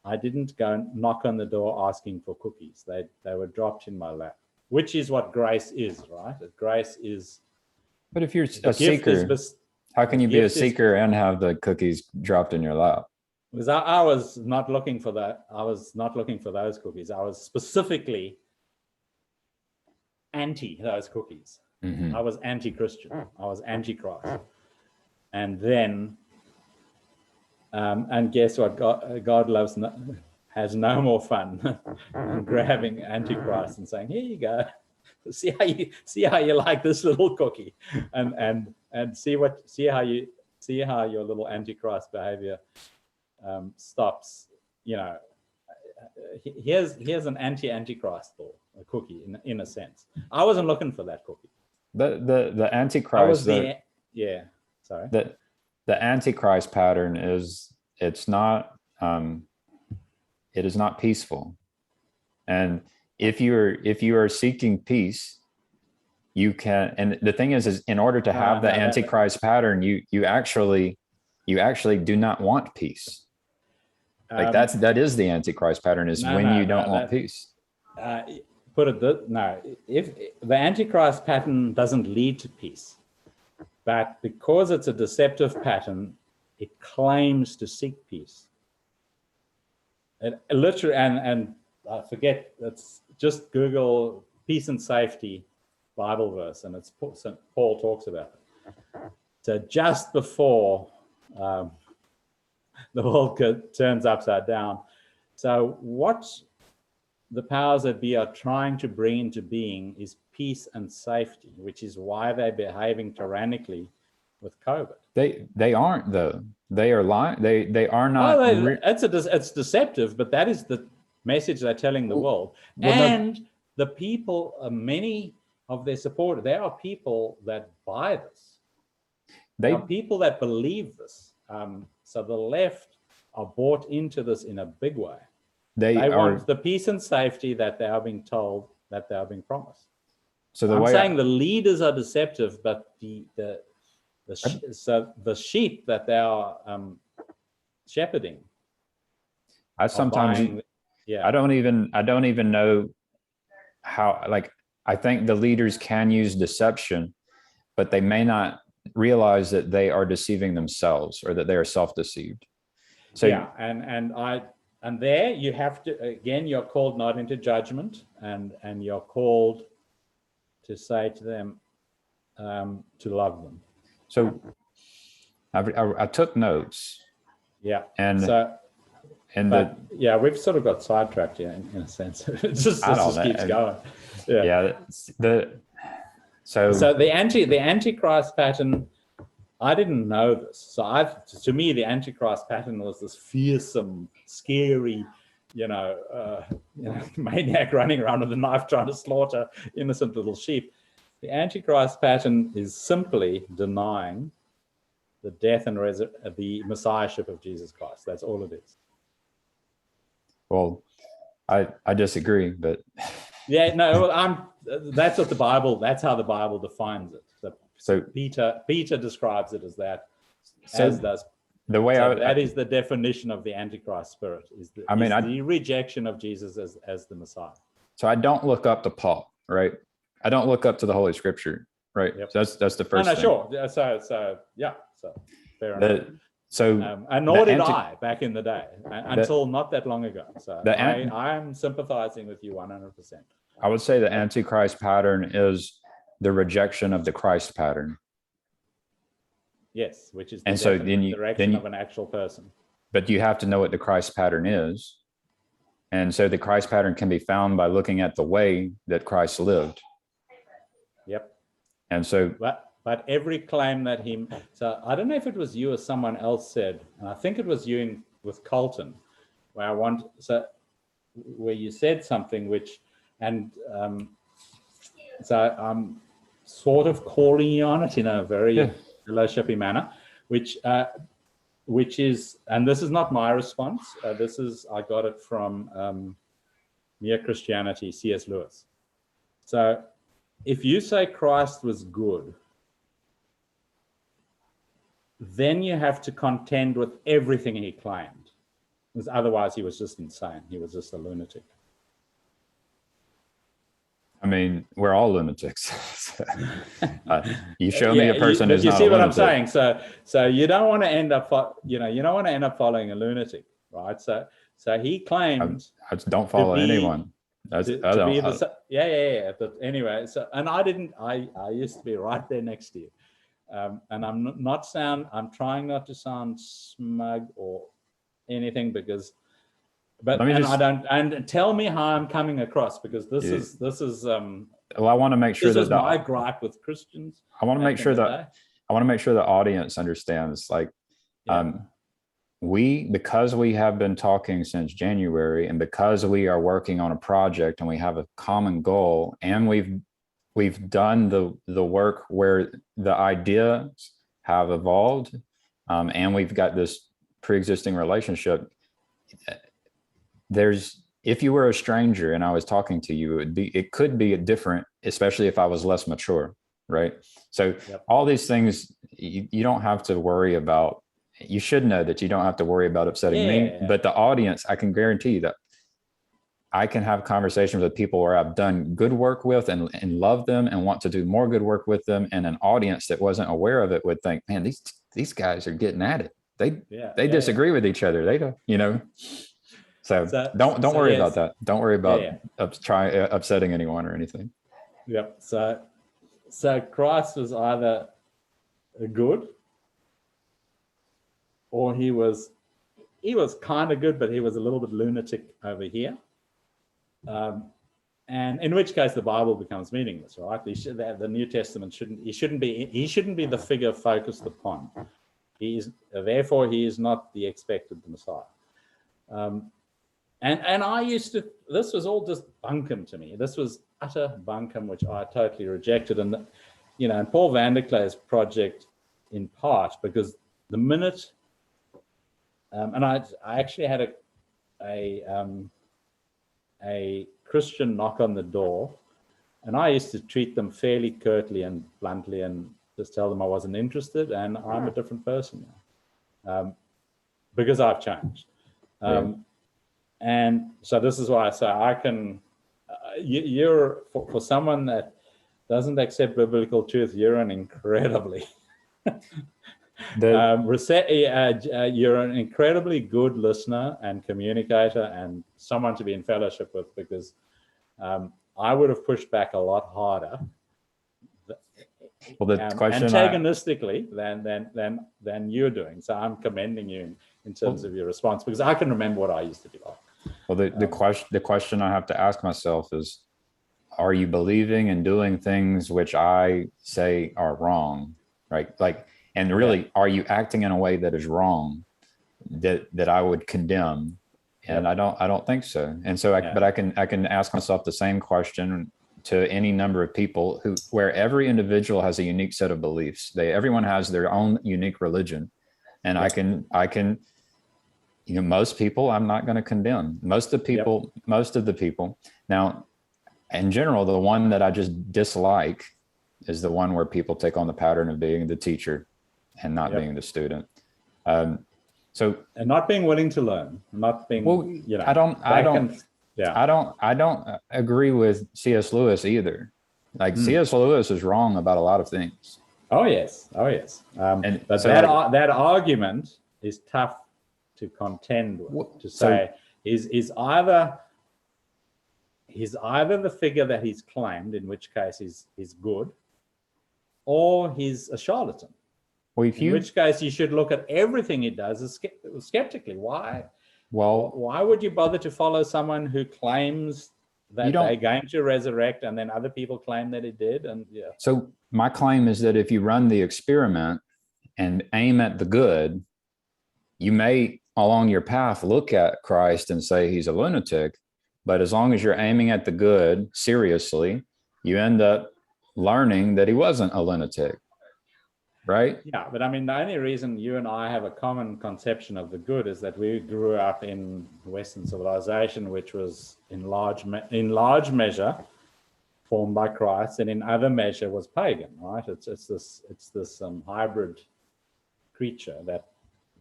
go and knock on the door asking for cookies. They were dropped in my lap, which is what grace is, right? Grace is. But if you're a seeker, how can you be a seeker and have the cookies dropped in your lap? Because I was not looking for that. I was not looking for those cookies. I was specifically anti those cookies. Mhm. I was anti-Christian. I was anti-Christ. And then, and guess what? God has no more fun than grabbing Antichrist and saying, "Here you go. See how you like this little cookie, and see how your little Antichrist behavior stops. You know, here's an anti-Antichrist thought, a cookie in a sense. I wasn't looking for that cookie. The Antichrist. Yeah. Sorry. The Antichrist pattern is it is not peaceful, and if you are seeking peace, you can. And the thing is in order to have the Antichrist pattern, you actually do not want peace. Like that is the Antichrist pattern is when you don't want peace. Put it this, no, if the Antichrist pattern doesn't lead to peace, but because it's a deceptive pattern, it claims to seek peace. It literally, and I forget, it's just Google peace and safety Bible verse, and it's Paul talks about it. So just before the world turns upside down. So what the powers that be are trying to bring into being is peace and safety, which is why they're behaving tyrannically with COVID. They aren't though. They are lying. They are not. It's deceptive, but that is the message they're telling the world. And the people, many of their supporters, there are people that buy this. There are people that believe this. So the left are bought into this in a big way. They want the peace and safety that they are being told, that they are being promised. So I'm saying the leaders are deceptive, but the sheep that they are shepherding. I don't even know how. Like, I think the leaders can use deception, but they may not realize that they are deceiving themselves or that they are self-deceived. So yeah, and there you have to, again, you're called not into judgment, and you're called to say to them, to love them. So I took notes. Yeah. And we've sort of got sidetracked here in a sense. It just keeps going. Yeah. So the Antichrist pattern, I didn't know this. So to me, the Antichrist pattern was this fearsome, scary, maniac running around with a knife trying to slaughter innocent little sheep. The Antichrist pattern is simply denying the death and the messiahship of Jesus Christ. That's all it is. Well, I disagree, but yeah, no, that's what that's how the Bible defines it. So Peter describes it as that, as does the way that is the definition of the Antichrist spirit, is the rejection of Jesus as the Messiah. So I don't look up to Paul, right? I don't look up to the Holy Scripture, right? Yep. So that's the first thing. Sure. So fair enough. And nor did I back in the day, until not that long ago. So I am sympathizing with you 100%. I would say the Antichrist pattern is the rejection of the Christ pattern. Yes, which is the direction of an actual person. But you have to know what the Christ pattern is. And so the Christ pattern can be found by looking at the way that Christ lived. Yep. And so but every claim that so I don't know if it was you or someone else said, and I think it was you with Colton, where you said something so I'm sort of calling you on it in a very fellowshipy manner, which is, and this is not my response. I got it from Mere Christianity, C.S. Lewis. So if you say Christ was good, then you have to contend with everything he claimed, because otherwise he was just insane. He was just a lunatic. I mean, we're all lunatics. You show me a person who's not a lunatic. You see what I'm saying? So you don't want to end up, following a lunatic, right? So he claimed. I don't follow anyone. I to don't. be the yeah. But anyway, so and I used to be right there next to you, and I'm trying not to sound smug or anything because. But and tell me how I'm coming across, because this is well, I want to make sure this that is my gripe with Christians. I want to make sure that the audience understands, like, because we have been talking since January, and because we are working on a project and we have a common goal, and we've done the work where the ideas have evolved, and we've got this pre-existing relationship. If you were a stranger and I was talking to you, it could be different, especially if I was less mature, right? So all these things you don't have to worry about. You should know that you don't have to worry about upsetting me, but the audience, I can guarantee you that I can have conversations with people where I've done good work with and love them and want to do more good work with them, and an audience that wasn't aware of it would think, man, these guys are getting at it. They disagree with each other. They don't, So don't worry about that. Don't worry about upsetting anyone or anything. Yep. So Christ was either good, or he was kind of good, but he was a little bit lunatic over here. And in which case the Bible becomes meaningless, right? The New Testament shouldn't be the figure focused upon. Therefore he is not the expected Messiah. And I used to, this was all just bunkum to me. This was utter bunkum, which I totally rejected. And, and Paul van der Klay's project, in part, because the minute, and I actually had a Christian knock on the door, and I used to treat them fairly curtly and bluntly and just tell them I wasn't interested and I'm a different person now, because I've changed. And so this is why I say I can, you're, for someone that doesn't accept biblical truth, you're an incredibly, you're an incredibly good listener and communicator and someone to be in fellowship with, because I would have pushed back a lot harder, antagonistically than you're doing. So I'm commending you in terms of your response, because I can remember what I used to be like. Well, the question I have to ask myself is, are you believing and doing things which I say are wrong, right? Like, and really, are you acting in a way that is wrong, that I would condemn? And I don't think so. And so, but I can ask myself the same question to any number of people where every individual has a unique set of beliefs. Everyone has their own unique religion, and I can. Most people I'm not going to condemn. Most of the people. Now, in general, the one that I just dislike is the one where people take on the pattern of being the teacher and not being the student. And not being willing to learn, not being, I don't agree with C.S. Lewis either. Like C.S. Lewis is wrong about a lot of things. Oh yes. But that argument is tough to contend with, to say he's either the figure that he's claimed, in which case he's good, or he's a charlatan. In which case you should look at everything he does skeptically. Why? Well, why would you bother to follow someone who claims that they're going to resurrect, and then other people claim that he did? And so my claim is that if you run the experiment and aim at the good, you may along your path look at Christ and say he's a lunatic, but as long as you're aiming at the good seriously, you end up learning that he wasn't a lunatic, right? Yeah, but I mean, the only reason you and I have a common conception of the good is that we grew up in Western civilization, which was in large measure formed by Christ, and in other measure was pagan, right? It's this hybrid creature that.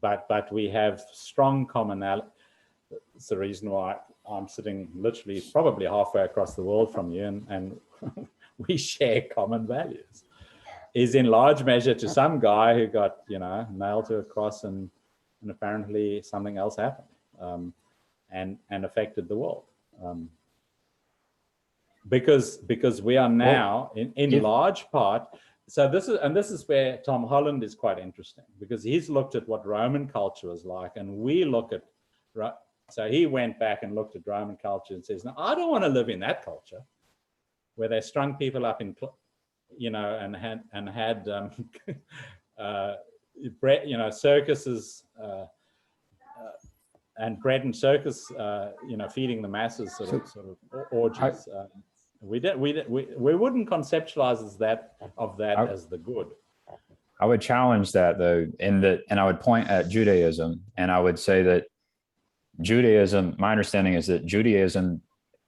But we have strong commonality. It's the reason why I'm sitting literally probably halfway across the world from you, and we share common values. Is in large measure to some guy who got nailed to a cross, and apparently something else happened, and affected the world. because we are now in large part. So this is where Tom Holland is quite interesting, because he's looked at what Roman culture was like, and we look at. So he went back and looked at Roman culture and says, "No, I don't want to live in that culture, where they strung people up in, and had bread, circuses and bread and circus, feeding the masses, sort of orgies." We wouldn't conceptualize that as the good. I would challenge that, though, and I would point at Judaism, and I would say that Judaism, my understanding is that Judaism,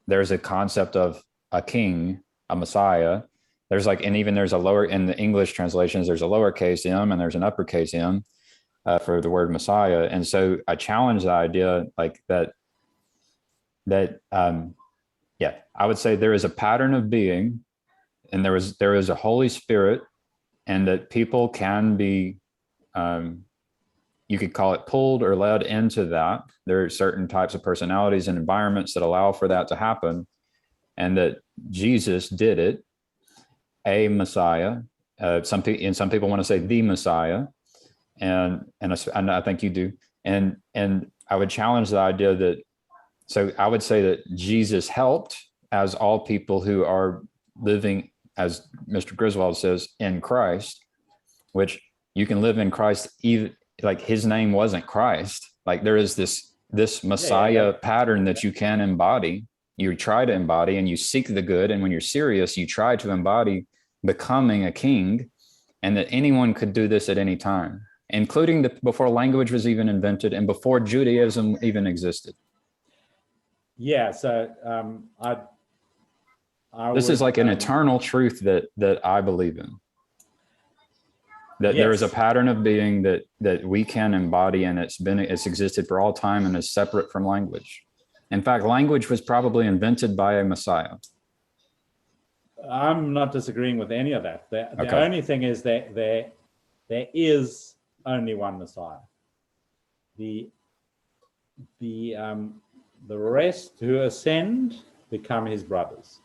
there's a concept of a king, a Messiah. There's there's a lower, in the English translations, there's a lowercase m and there's an uppercase m for the word Messiah. And so I challenge the idea I would say there is a pattern of being, and there is a Holy Spirit, and that people can be, you could call it pulled or led into that. There are certain types of personalities and environments that allow for that to happen, and that Jesus did it, a Messiah. Some people want to say the Messiah, and I think you do. And I would challenge the idea that. So I would say that Jesus helped, as all people who are living, as Mr. Griswold says, in Christ, which you can live in Christ, even like his name wasn't Christ. Like there is this Messiah pattern that you can embody. You try to embody, and you seek the good. And when you're serious, you try to embody becoming a king, and that anyone could do this at any time, including before language was even invented and before Judaism even existed. Yeah, so this is like an eternal truth that I believe in. That there is a pattern of being that we can embody, and it's existed for all time and is separate from language. In fact, language was probably invented by a Messiah. I'm not disagreeing with any of that. The only thing is that there is only one Messiah. The rest who ascend become his brothers,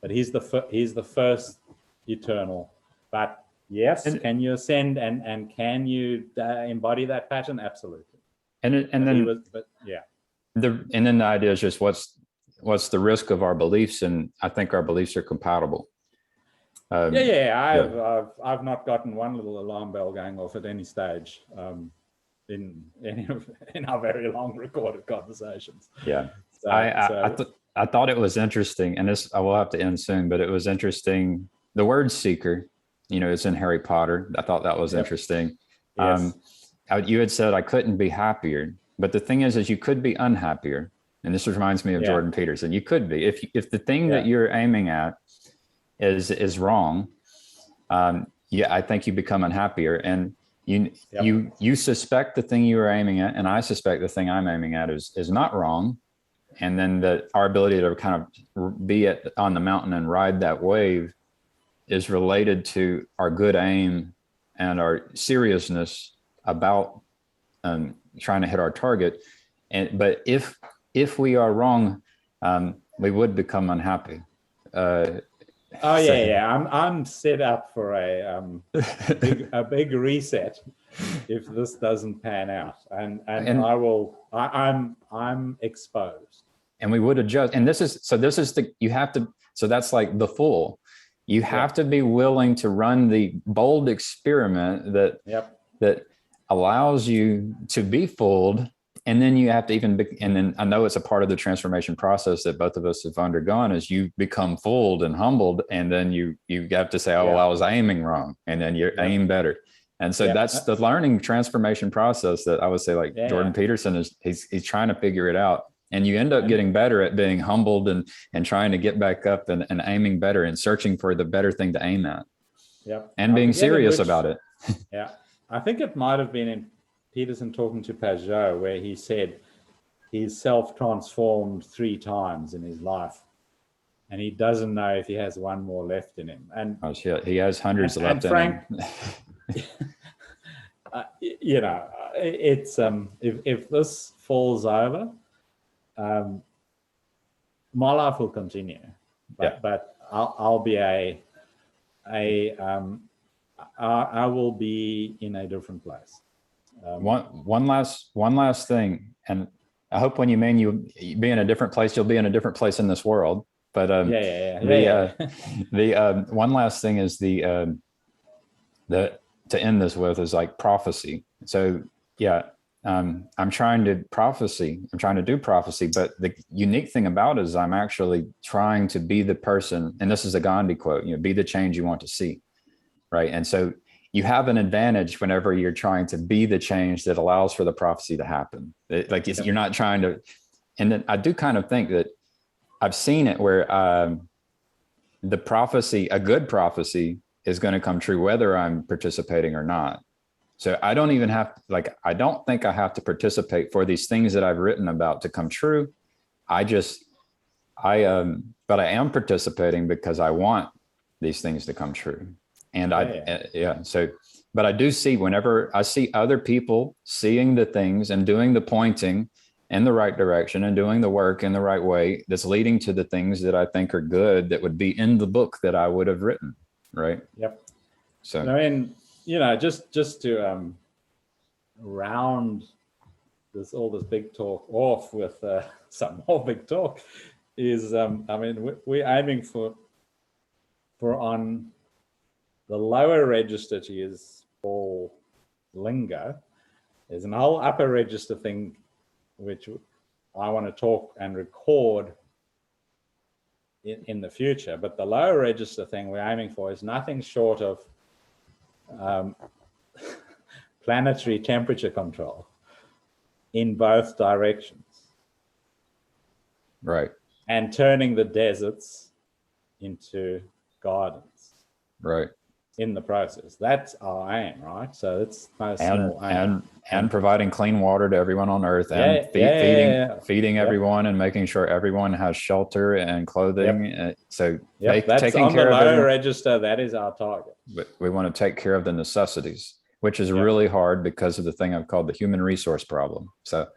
but he's the first eternal. But yes, can you ascend and can you embody that pattern? Absolutely. And then the idea is just what's the risk of our beliefs, and I think our beliefs are compatible. I've not gotten one little alarm bell going off at any stage. In our very long recorded conversations. Yeah. I thought it was interesting, and this, I will have to end soon, but it was interesting. The word seeker, it's in Harry Potter. I thought that was interesting. Yes. You had said I couldn't be happier, but the thing is you could be unhappier. And this reminds me of Jordan Peterson. You could be, if the thing that you're aiming at is wrong. I think you become unhappier, and you suspect the thing you are aiming at, and I suspect the thing I'm aiming at is not wrong. And then our ability to kind of be on the mountain and ride that wave is related to our good aim and our seriousness about trying to hit our target. But if we are wrong, we would become unhappy. I'm set up for a big reset if this doesn't pan out, and I'm exposed. And we would adjust. And that's like the fool. You have to be willing to run the bold experiment that allows you to be fooled. And then you have to and then I know it's a part of the transformation process that both of us have undergone, is you become fooled and humbled. And then you have to say, I was aiming wrong. And then you aim better. And so that's the learning transformation process that I would say, Jordan Peterson he's trying to figure it out. And you end up getting better at being humbled and trying to get back up and aiming better and searching for the better thing to aim at. Yep. And being serious about it. Yeah. I think it might have been in Peterson talking to Pajot, where he said he's self-transformed 3 times in his life, and he doesn't know if he has one more left in him. And he has hundreds left in him. It's if this falls over, my life will continue. but I'll be I will be in a different place. One last thing, and I hope when you mean you be in a different place, you'll be in a different place in this world. But the one last thing is the to end this with is like prophecy. So I'm trying to do prophecy, but the unique thing about it is I'm actually trying to be the person, and this is a Gandhi quote, be the change you want to see, right? And so you have an advantage whenever you're trying to be the change that allows for the prophecy to happen. You're not trying to, and then I do kind of think that I've seen it where the prophecy, a good prophecy, is going to come true whether I'm participating or not. So I don't even have, I don't think I have to participate for these things that I've written about to come true. But I am participating because I want these things to come true. And but I do see, whenever I see other people seeing the things and doing the pointing in the right direction and doing the work in the right way, that's leading to the things that I think are good, that would be in the book that I would have written. Right. Yep. So, I mean, just to round all this big talk off with some more big talk is, I mean, we're aiming for on the lower register, to use all lingo. There's an whole upper register thing which I want to talk and record in the future, but the lower register thing we're aiming for is nothing short of planetary temperature control in both directions. Right. And turning the deserts into gardens. Right. In the process. That's our aim, right? So it's no small aim. And providing clean water to everyone on Earth, and feeding everyone, and making sure everyone has shelter and clothing. So that's taking on care the of lower register. That is our target. But we want to take care of the necessities, which is really hard because of the thing I've called the human resource problem. So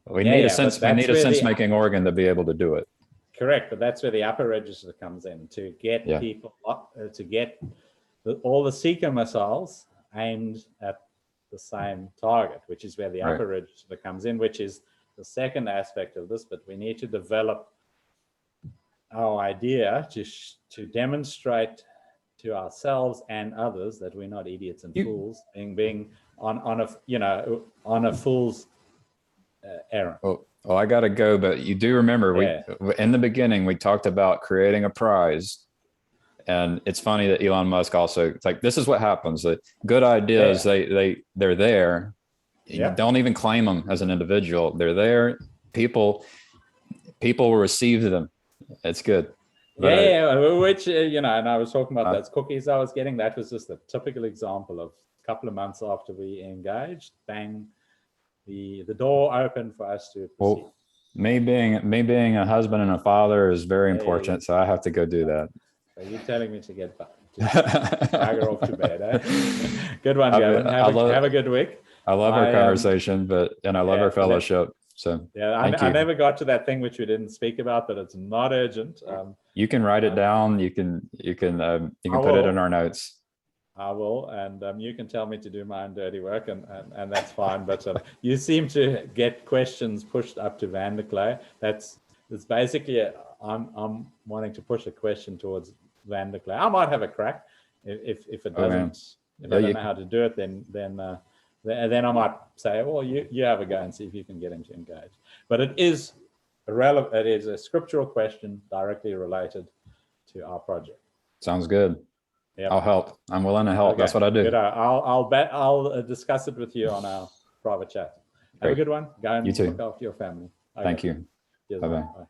we need a sense-making organ to be able to do it. Correct, but that's where the upper register comes in, to get people to get all the seeker missiles aimed at the same target, which is where the upper register comes in, which is the second aspect of this. But we need to develop our idea to demonstrate to ourselves and others that we're not idiots and fools, being on a fool's errand. Well, I got to go, but you do remember in the beginning we talked about creating a prize. And it's funny that Elon Musk also, it's like, this is what happens. That good ideas, they're there. You don't even claim them as an individual. They're there. People will receive them. It's good. But which, and I was talking about those cookies I was getting. That was just a typical example of a couple of months after we engaged, bang, the door opened for us to proceed. Well, me being a husband and a father is very important. So I have to go do that. So you're telling me to get back, bugger off to bed, eh? Good one, Gavin. Have a good week. I love our conversation, and I love our fellowship. So I never got to that thing which we didn't speak about, but it's not urgent. You can write it down. You can put it in our notes. I will, and you can tell me to do my own dirty work, and that's fine. But you seem to get questions pushed up to Van der Clay. It's basically I'm wanting to push a question towards Van der Clay. I might have a crack if it doesn't. If I don't know how to do it, then I might say, well, you have a go and see if you can get him to engage. But it is relevant. It is a scriptural question directly related to our project. Sounds good. Yep. I'll help. I'm willing to help. Okay. That's what I do. Good. I'll discuss it with you on our private chat. Have a good one. Go and look after your family. Okay. Thank you. Cheers, Bye-bye. Bye.